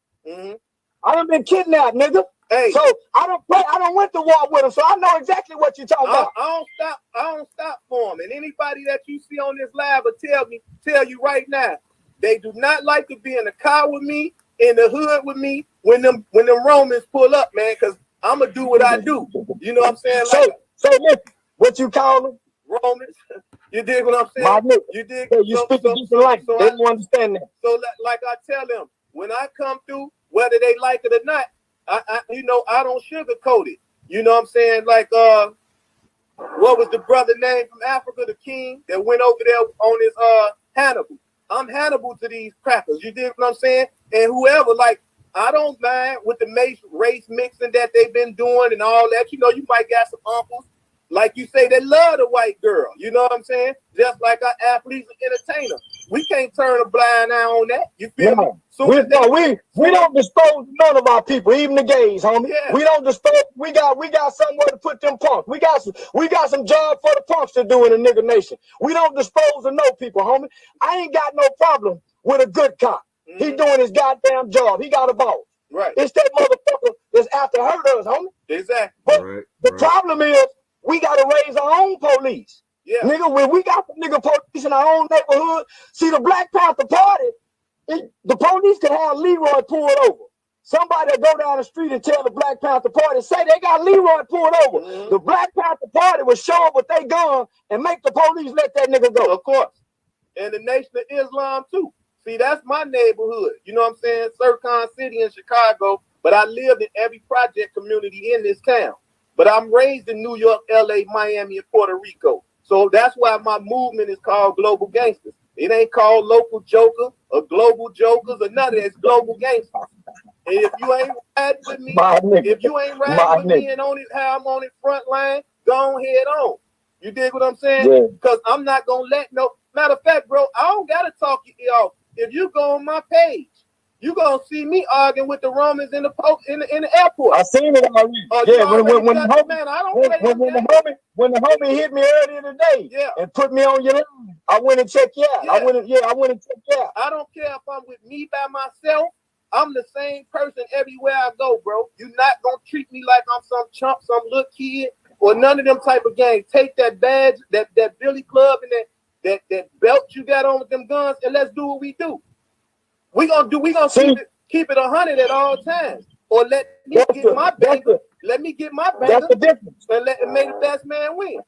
I done been kidnapped, nigga. Hey. So I don't went to war with them, so I know exactly what you're talking about. I don't stop for them. And anybody that you see on this live will tell you right now, they do not like to be in the car with me, in the hood with me, when them Romans pull up, man, because I'm going to do what I do. You know what I'm saying? So listen, what you call them? Romans. You dig what I'm saying? You dig? You speak a decent language. They don't understand that. So like I tell them, when I come through, whether they like it or not, I don't sugarcoat it. You know what I'm saying? Like, what was the brother name from Africa, the king that went over there on his Hannibal? I'm Hannibal to these crackers. You dig what I'm saying? And whoever, like, I don't mind with the race mixing that they've been doing and all that. You know, you might got some uncles like you say, they love the white girl. You know what I'm saying? Just like our athletes and entertainers. We can't turn a blind eye on that. You feel me? So we don't dispose none of our people, even the gays, homie. Yeah. We don't dispose. We got somewhere to put them punks. We got some job for the punks to do in the nigga nation. We don't dispose of no people, homie. I ain't got no problem with a good cop. Mm-hmm. He doing his goddamn job. He got a boss. Right. It's that motherfucker that's out to hurt us, homie. Exactly. But the problem is we gotta raise our own police. Yeah. Nigga, when we got the nigga police in our own neighborhood, see the Black Panther Party, the police could have Leroy pulled over. Somebody will go down the street and tell the Black Panther Party, say they got Leroy pulled over. Mm-hmm. The Black Panther Party will show up with their gun and make the police let that nigga go. Of course. And the Nation of Islam too. See, that's my neighborhood. You know what I'm saying? Sircon City in Chicago, but I lived in every project community in this town. But I'm raised in New York, LA, Miami, and Puerto Rico. So that's why my movement is called Global Gangsters. It ain't called Local Joker or Global Jokers or none of that. It's Global Gangsters. And if you ain't riding with me, and on it how I'm on it front line, go on head on. You dig what I'm saying? Because I'm not gonna let no matter of fact, bro, I don't gotta talk you off. If you go on my page, you gonna see me arguing with the Romans in the airport. I seen it already. When the homie hit me earlier today, and put me on your line, I went and checked you out. I went and checked you out. I don't care if I'm with me by myself. I'm the same person everywhere I go, bro. You're not gonna treat me like I'm some chump, some little kid, or none of them type of games. Take that badge, that Billy Club, and that belt you got on with them guns, and let's do what we do. We gonna keep it 100 at all times, or let me get my banger. Let me get my banger. That's the difference. And make the best man win.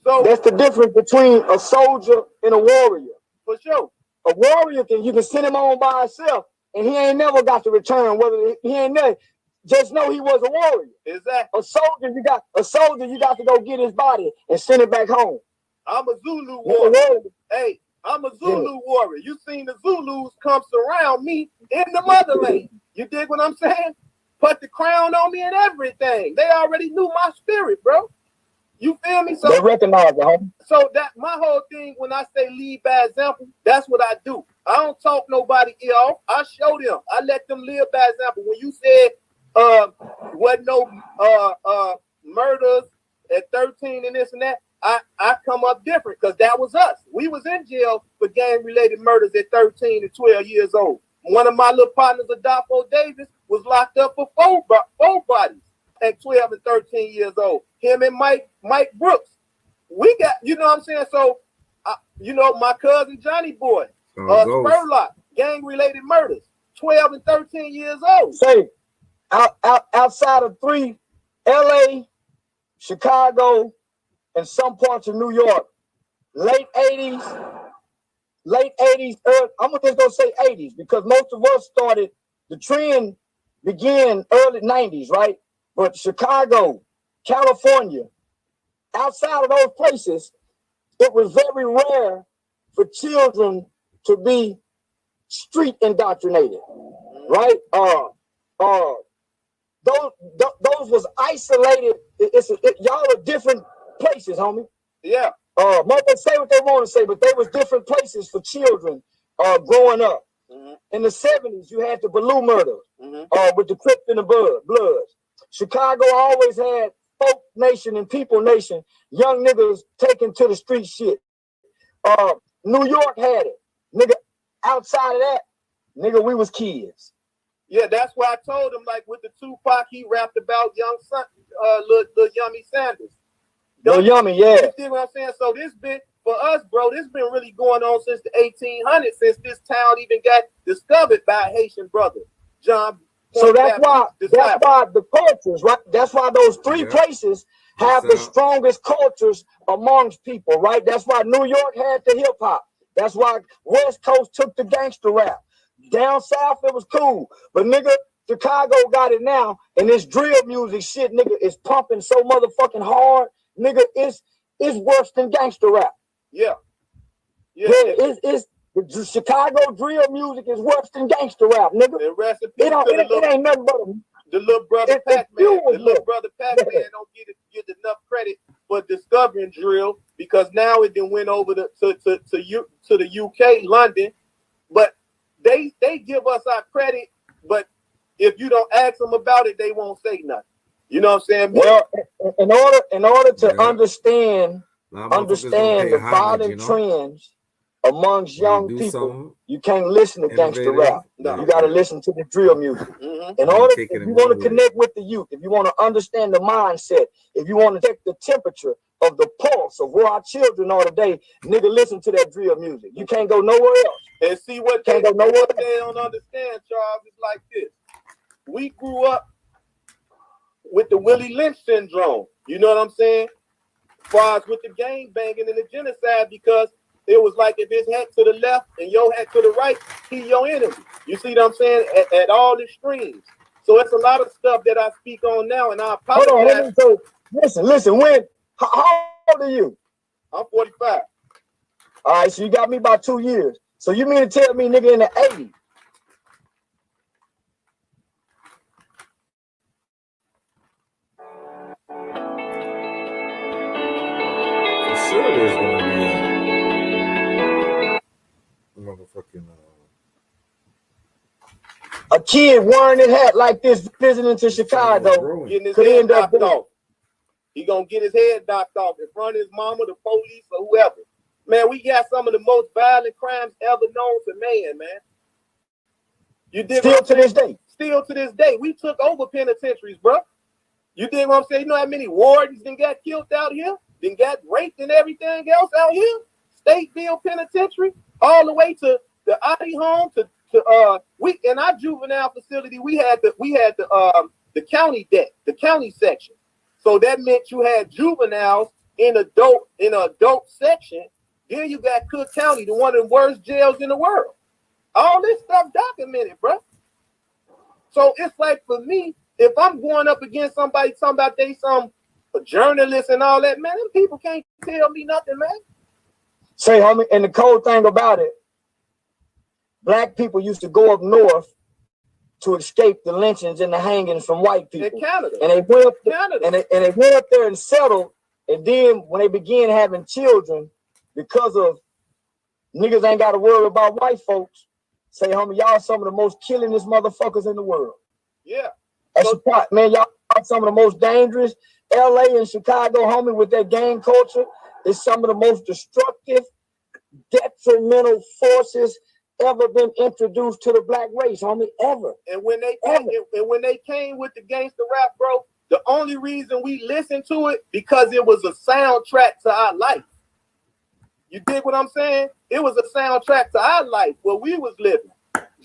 So that's the difference between a soldier and a warrior. For sure. A warrior you can send him on by himself, and he ain't never got to return. Whether he ain't there, just know he was a warrior. Exactly. A soldier, you got to go get his body and send it back home. I'm a Zulu warrior. Hey, I'm a Zulu warrior. You seen the Zulus come surround me in the motherland. You dig what I'm saying? Put the crown on me and everything. They already knew my spirit, bro. You feel me? So they recognize it, homie. So that my whole thing, when I say lead by example, that's what I do. I don't talk nobody off. I show them. I let them live by example. When you said wasn't no murders at 13 and this and that, I come up different because that was us. We was in jail for gang-related murders at 13 and 12 years old. One of my little partners, Adolfo Davis, was locked up for four bodies at 12 and 13 years old. Him and Mike Brooks. We got, you know what I'm saying? So, my cousin Johnny Boy, Spurlock, gang-related murders, 12 and 13 years old. Say, outside of 3, LA, Chicago, and some parts of New York, late 80s, I'm just gonna say 80s because most of us started, the trend began early 90s, right? But Chicago, California, outside of those places, it was very rare for children to be street indoctrinated, right? Those was isolated. Y'all are different places, homie. Yeah. Motherfuckers say what they want to say, but they was different places for children growing up. Mm-hmm. In the 70s, you had the Baloo murder with the Crips and the Bloods. Chicago always had folk nation and people nation, young niggas taken to the street shit. New York had it. Nigga, outside of that, nigga, we was kids. Yeah, that's why I told him, like with the Tupac, he rapped about young son, little Yummy Sanders. Little Yummy, yeah. You see what I'm saying? So this been, for us, bro, this been really going on since the 1800s, since this town even got discovered by a Haitian brother, John. So that's why the cultures, right? That's why those 3 places have the strongest cultures amongst people, right? That's why New York had the hip hop. That's why West Coast took the gangster rap. Down south, it was cool. But nigga, Chicago got it now. And this drill music shit, nigga, is pumping so motherfucking hard. Nigga, it's worse than gangster rap. Yeah. It's the Chicago drill music is worse than gangster rap, nigga. It ain't nothing but the little brother Pac-Man. The little brother Pac-Man don't get enough credit for discovering drill because now it then went over to the UK, London. But they give us our credit, but if you don't ask them about it, they won't say nothing. You know what I'm saying? Well, in order to understand the violent trends amongst young people, you can't listen to gangster rap. No. You got to listen to the drill music. In order, if you want to connect with the youth, if you want to understand the mindset, if you want to check the temperature of the pulse of where our children are today, nigga, listen to that drill music. You can't go nowhere else. And see what they don't understand, Charles, is like this. We grew up with the Willie Lynch syndrome. You know what I'm saying? As far as with the gang banging and the genocide, because it was like if his hat to the left and your hat to the right, he your enemy. You see what I'm saying? At all extremes. So it's a lot of stuff that I speak on now, and I apologize. Hold on, so listen. How old are you? I'm 45. All right, so you got me about 2 years. So you mean to tell me, nigga, in the 80s? For sure, there's gonna be motherfucking a kid wearing his hat like this, visiting to Chicago, getting his head knocked off. He gonna get his head knocked off in front of his mama, the police, or whoever. Man, we got some of the most violent crimes ever known to man. You dig still to this day. Still to this day. We took over penitentiaries, bro. You dig what I'm saying? You know how many wardens then got killed out here? Then got raped and everything else out here? Stateville Penitentiary, all the way to the Adi home to we in our juvenile facility, we had the county deck, the county section. So that meant you had juveniles in adult section. Then you got Cook County, the one of the worst jails in the world. All this stuff documented, bro. So it's like for me, if I'm going up against somebody talking about a journalist and all that, man, them people can't tell me nothing, man. Say, homie, and the cold thing about it, black people used to go up north to escape the lynchings and the hangings from white people. In Canada. And they went up and they went up there and settled. And then when they began having children, because of niggas ain't got to worry about white folks, say, homie, y'all some of the most killingest motherfuckers in the world. Yeah. That's the part, man. Y'all some of the most dangerous. LA and Chicago, homie, with that gang culture, is some of the most destructive, detrimental forces ever been introduced to the black race, homie, ever. And when they came with the gangster rap, bro, the only reason we listened to it because it was a soundtrack to our life. You dig what I'm saying? It was a soundtrack to our life where we was living,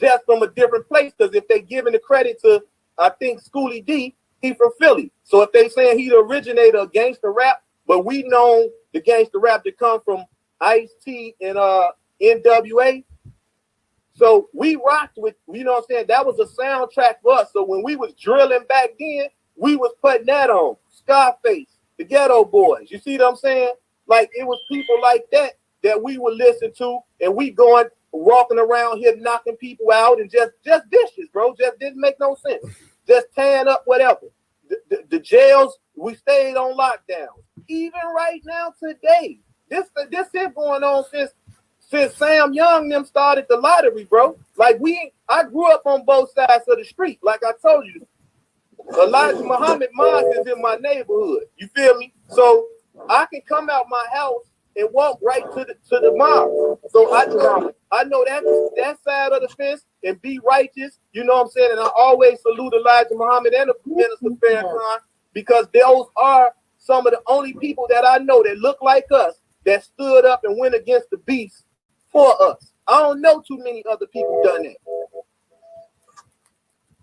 just from a different place. Because if they giving the credit to, I think, Schoolie D, he from Philly. So if they saying he the originator of gangster rap, but we know the gangster rap that come from Ice-T and NWA. So we rocked with, you know what I'm saying? That was a soundtrack for us. So when we was drilling back then, we was putting that on. Scarface, the Ghetto Boys. You see what I'm saying? Like it was people like that we would listen to, and we walking around here knocking people out and just dishes, bro. Just didn't make no sense. Just tearing up whatever. The jails, we stayed on lockdown. Even right now today, this is going on since Sam Young them started the lottery, bro. Like I grew up on both sides of the street. Like I told you, Elijah Muhammad Mosque is in my neighborhood. You feel me? So I can come out my house and walk right to the mosque. So I know that side of the fence and be righteous. You know what I'm saying? And I always salute Elijah Muhammad and the Minister Farrakhan because those are some of the only people that I know that look like us that stood up and went against the beast for us. I don't know too many other people done that.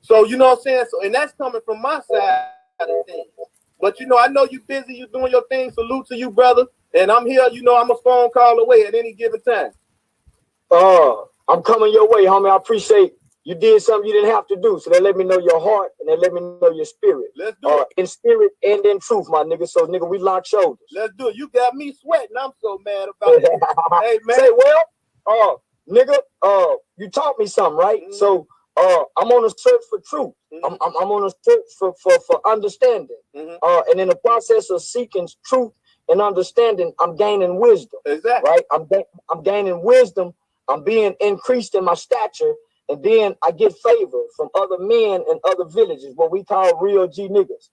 So you know what I'm saying? So and that's coming from my side of things. But you know, I know you busy, you doing your thing. Salute to you, brother. And I'm here, you know, I'm a phone call away at any given time. I'm coming your way, homie. I appreciate you did something you didn't have to do. So they let me know your heart and they let me know your spirit. Let's do it. In spirit and in truth, my nigga. So nigga, we lock shoulders. Let's do it. You got me sweating. I'm so mad about it. Hey man. Say, well, nigga, you taught me something, right? Mm-hmm. So I'm on a search for truth. Mm-hmm. I'm on a search for understanding. Mm-hmm. And in the process of seeking truth and understanding, I'm gaining wisdom. Exactly. Right? I'm gaining wisdom. I'm being increased in my stature. And then I get favor from other men and other villages, what we call real G niggas.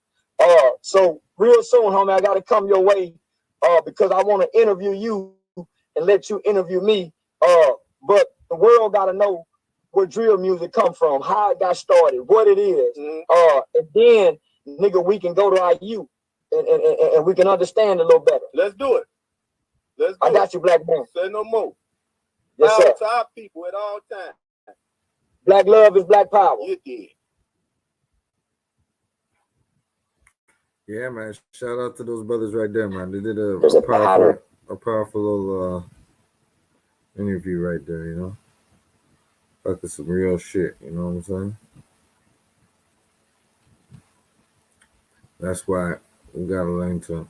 So real soon, homie, I gotta come your way because I want to interview you and let you interview me. But the world gotta know where drill music come from, how it got started, what it is. And then, nigga, we can go to our youth and we can understand a little better. Let's do it. I got you, black man. Say no more. Yes, Power sir. to our people at all times. Black love is black power. You did. Yeah, man. Shout out to those brothers right there, man. They did a powerful little interview right there, you know. Fucking some real shit, you know what I'm saying? That's why we gotta learn to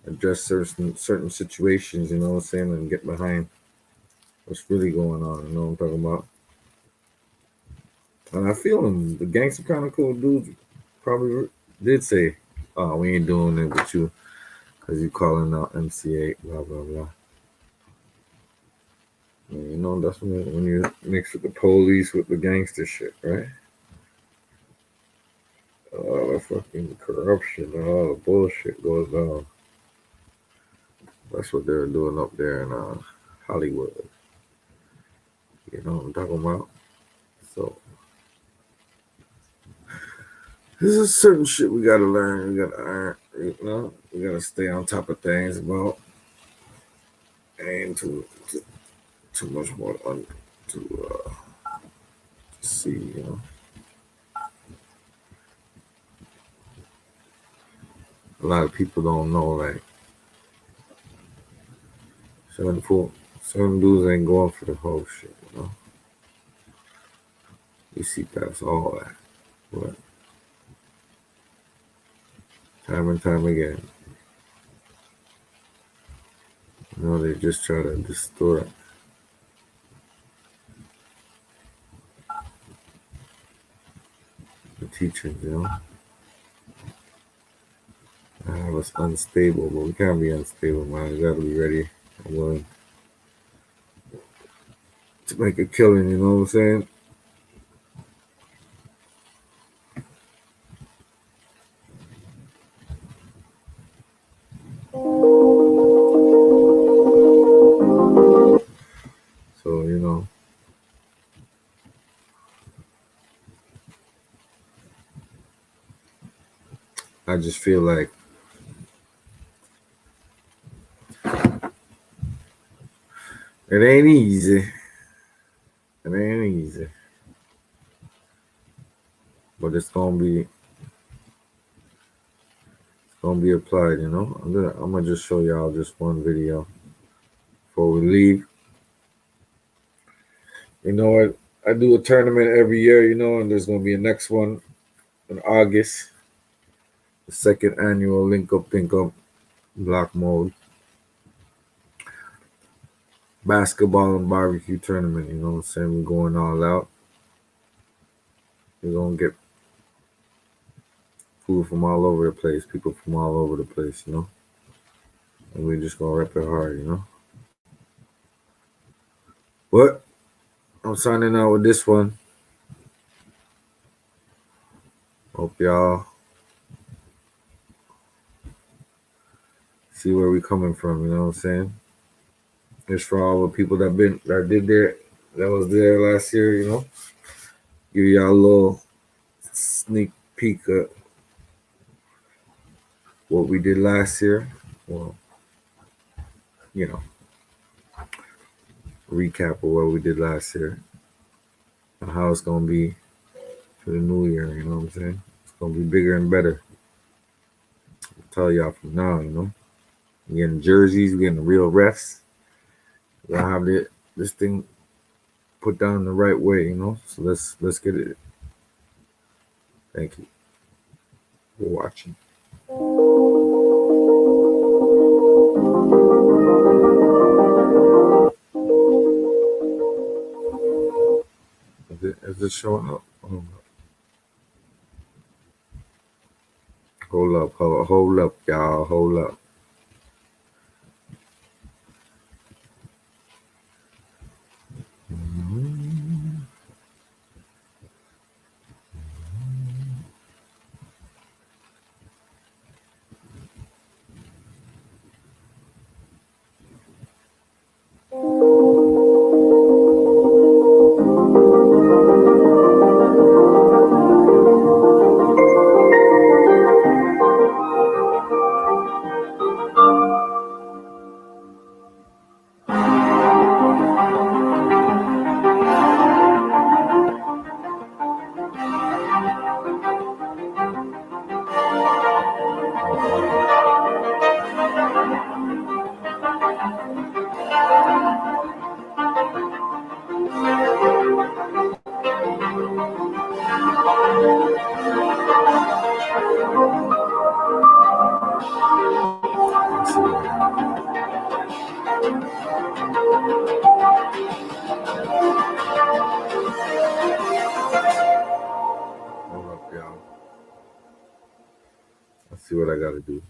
address certain situations, you know what I'm saying, and get behind what's really going on, you know what I'm talking about? And I feel them, the gangster kind of cool dudes probably did say, oh, we ain't doing it with you because you calling out MC8, blah, blah, blah. And, you know, that's when you mix with the police with the gangster shit, right? All the fucking corruption and all the bullshit goes down. That's what they're doing up there in Hollywood. You know what I'm talking about? So this is certain shit we gotta learn. We gotta learn, you know. We gotta stay on top of things about. Ain't too much more to see, you know. A lot of people don't know, like, certain dudes ain't going for the whole shit, you know. You see past all that, but time and time again, you know, they just try to distort the teachings, you know. I have us unstable, but we can't be unstable, man. We gotta be ready and willing to make a killing, you know what I'm saying? So, you know, I just feel like it ain't easy. It ain't easy. But it's gonna be applied, you know. I'm gonna just show y'all just one video before we leave. You know what? I do a tournament every year, you know, and there's gonna be a next one in August. The second annual Link Up Think Up Block Mode basketball and barbecue tournament, you know what I'm saying? We're going all out. We're gonna get food from all over the place, people from all over the place, you know. And we're just gonna rep it hard, you know. But I'm signing out with this one. Hope y'all see where we coming from, you know what I'm saying? It's for all the people that was there last year, you know. Give y'all a little sneak peek of what we did last year. Well, you know, recap of what we did last year and how it's gonna be for the new year, you know what I'm saying? It's gonna be bigger and better. I'll tell y'all from now, you know. We're getting jerseys, we're getting the real refs. We're gonna have this thing put down the right way, you know. So let's get it. Thank you for watching. Is it showing up? Hold up, y'all. Hold up. see what I gotta do.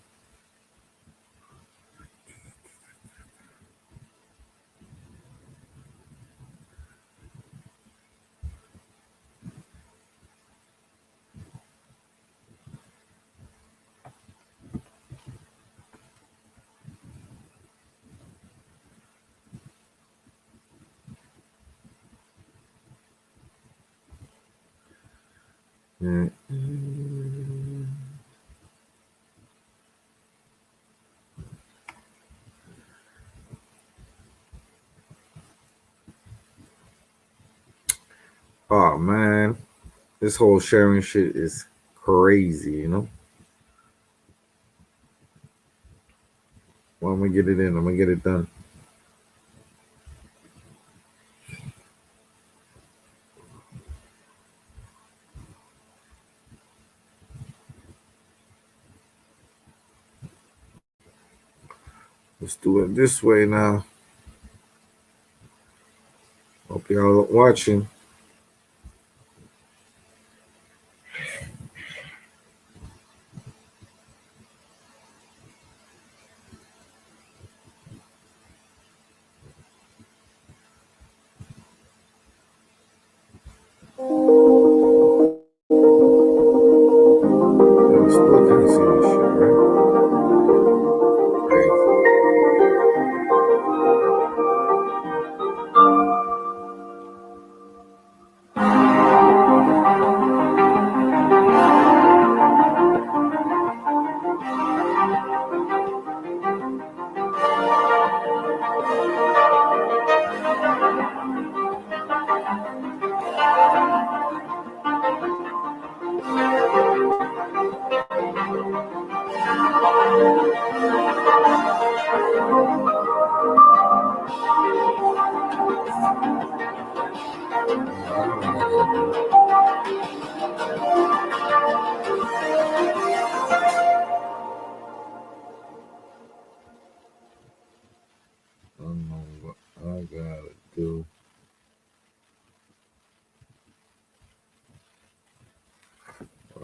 Oh man, this whole sharing shit is crazy, you know? Well, I'm gonna get it in, I'm gonna get it done. Let's do it this way now. Hope y'all watching. Yo, still can't see this shit, right? Crazy. I don't know what I gotta do.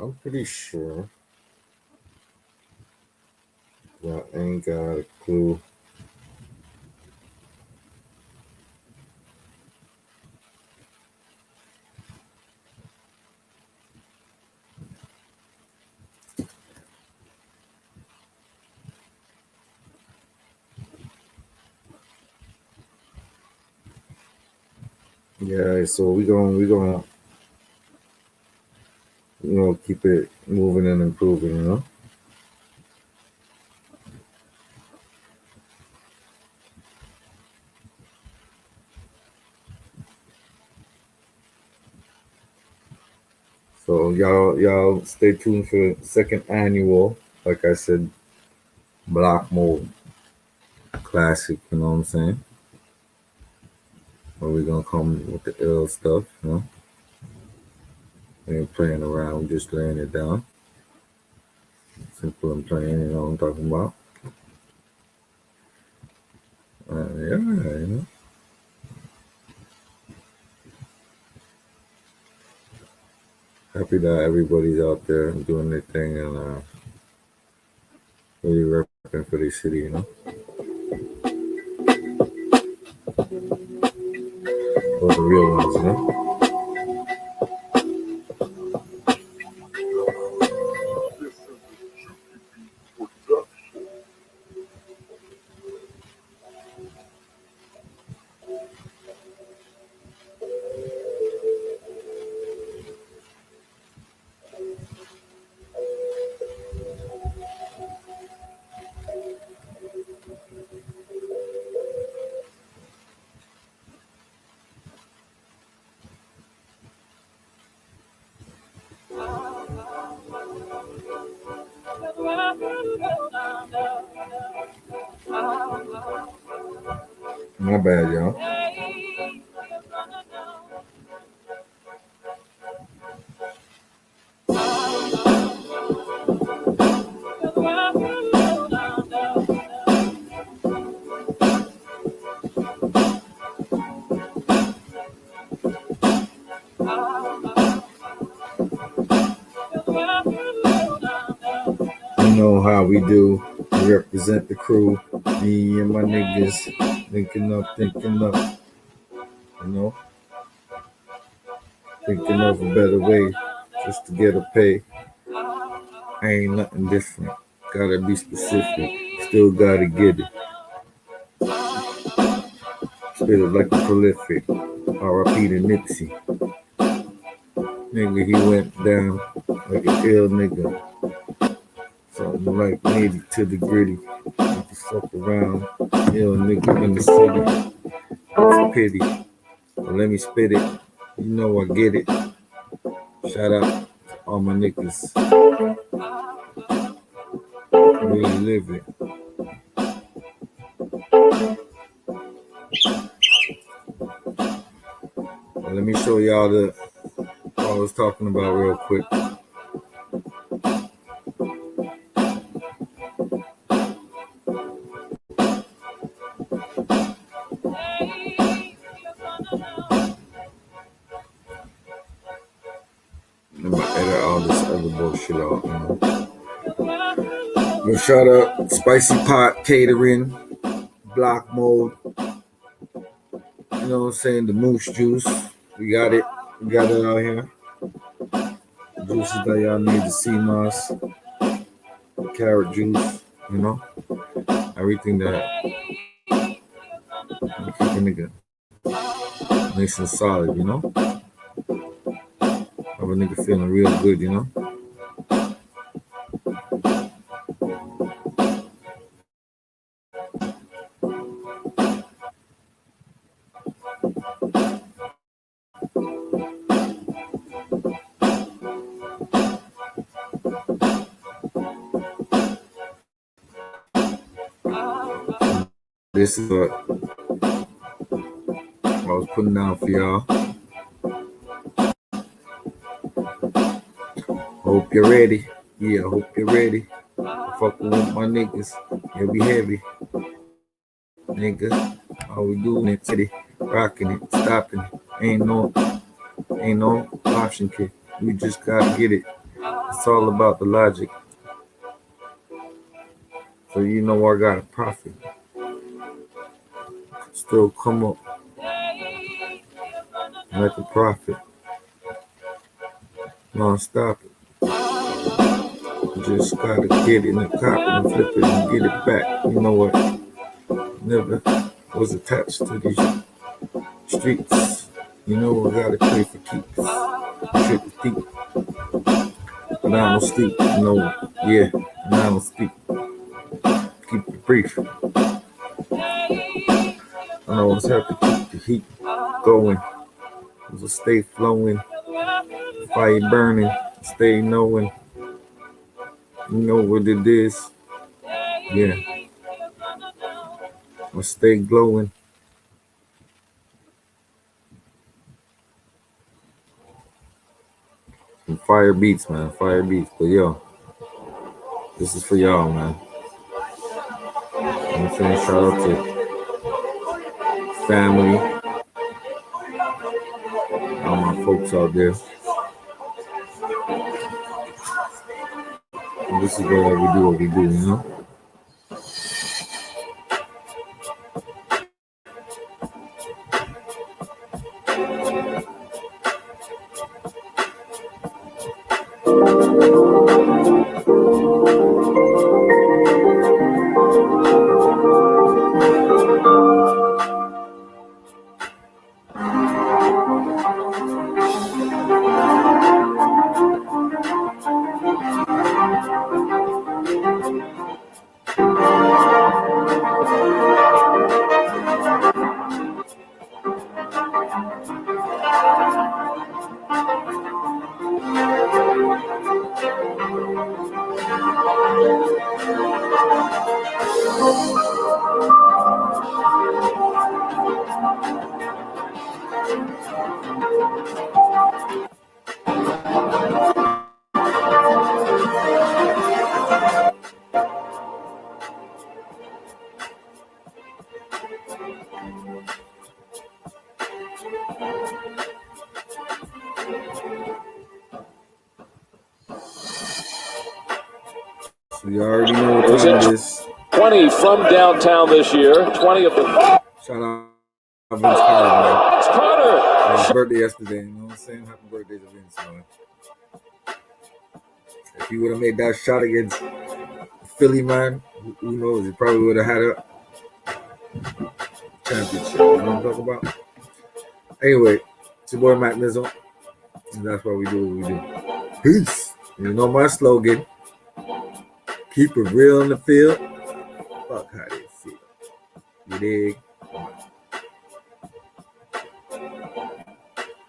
I'm pretty sure y'all ain't got a clue. Yeah, so we gonna keep it moving and improving, you know. So y'all stay tuned for second annual, like I said, Block Mode Classic, you know what I'm saying? Where we gonna come with the ill stuff, you know. We ain't playing around, just laying it down. Simple and plain, you know what I'm talking about. Yeah, you know. Happy that everybody's out there doing their thing and really repping for their city, you know. Those the real ones, you know. My bad, y'all. know how we do. We represent the crew. Me and my niggas thinking up, you know, thinking of a better way just to get a pay. Ain't nothing different. Gotta be specific. Still gotta get it. Spit it like a prolific. R.I.P. to Nipsey. Nigga, he went down like an ill nigga. Something like nitty to the gritty. If you fuck around, ill nigga in the city. It's a pity. But let me spit it. You know I get it. Shout out to all my niggas. Really live it. Well, let me show y'all what I was talking about real quick. Let me edit all this other bullshit out, you know. Well, shout out Spicy Pot Catering, Block Mode. You know what I'm saying? The Moose Juice. We got it. We got it out here. The juices that y'all need, the sea moss, the carrot juice, you know. Everything that keep a nigga nice and solid, you know. Have a nigga feeling real good, you know. This is what I was putting down for y'all. Hope you're ready. Yeah, hope you're ready. Fucking with my niggas. It'll be heavy. Nigga, all we doing it, city, rocking it, stopping it. Ain't no option, kid. We just gotta get it. It's all about the logic. So you know I got a profit. Still come up like a profit. Non-stop it. Just gotta get it and cop it and flip it and get it back. You know what? Never was attached to these streets. You know I gotta pay for keeps. Trip deep. But I don't sleep. You know, yeah, and I don't speak. Keep it brief. I always have to keep the heat going. Just stay flowing. Fire burning. Stay knowing. You know what it is. Yeah. I stay glowing. And fire beats, man. Fire beats. But yo, this is for y'all, man. I'm saying shout out to family. All my folks out there. And this is what we do, you know? You already know what Was time it it is. 20 from downtown this year. 20 of them. Shout out Vince Carter, man. It's Carter. His birthday yesterday, you know what I'm saying? Happy birthday to Vince, man. If he would have made that shot against Philly, man, who knows? He probably would have had a championship. You know what I'm talking about? Anyway, it's your boy Mac Mizzle, and that's why we do what we do. Peace. You know my slogan: keep it real in the field. Fuck how they feel. You dig?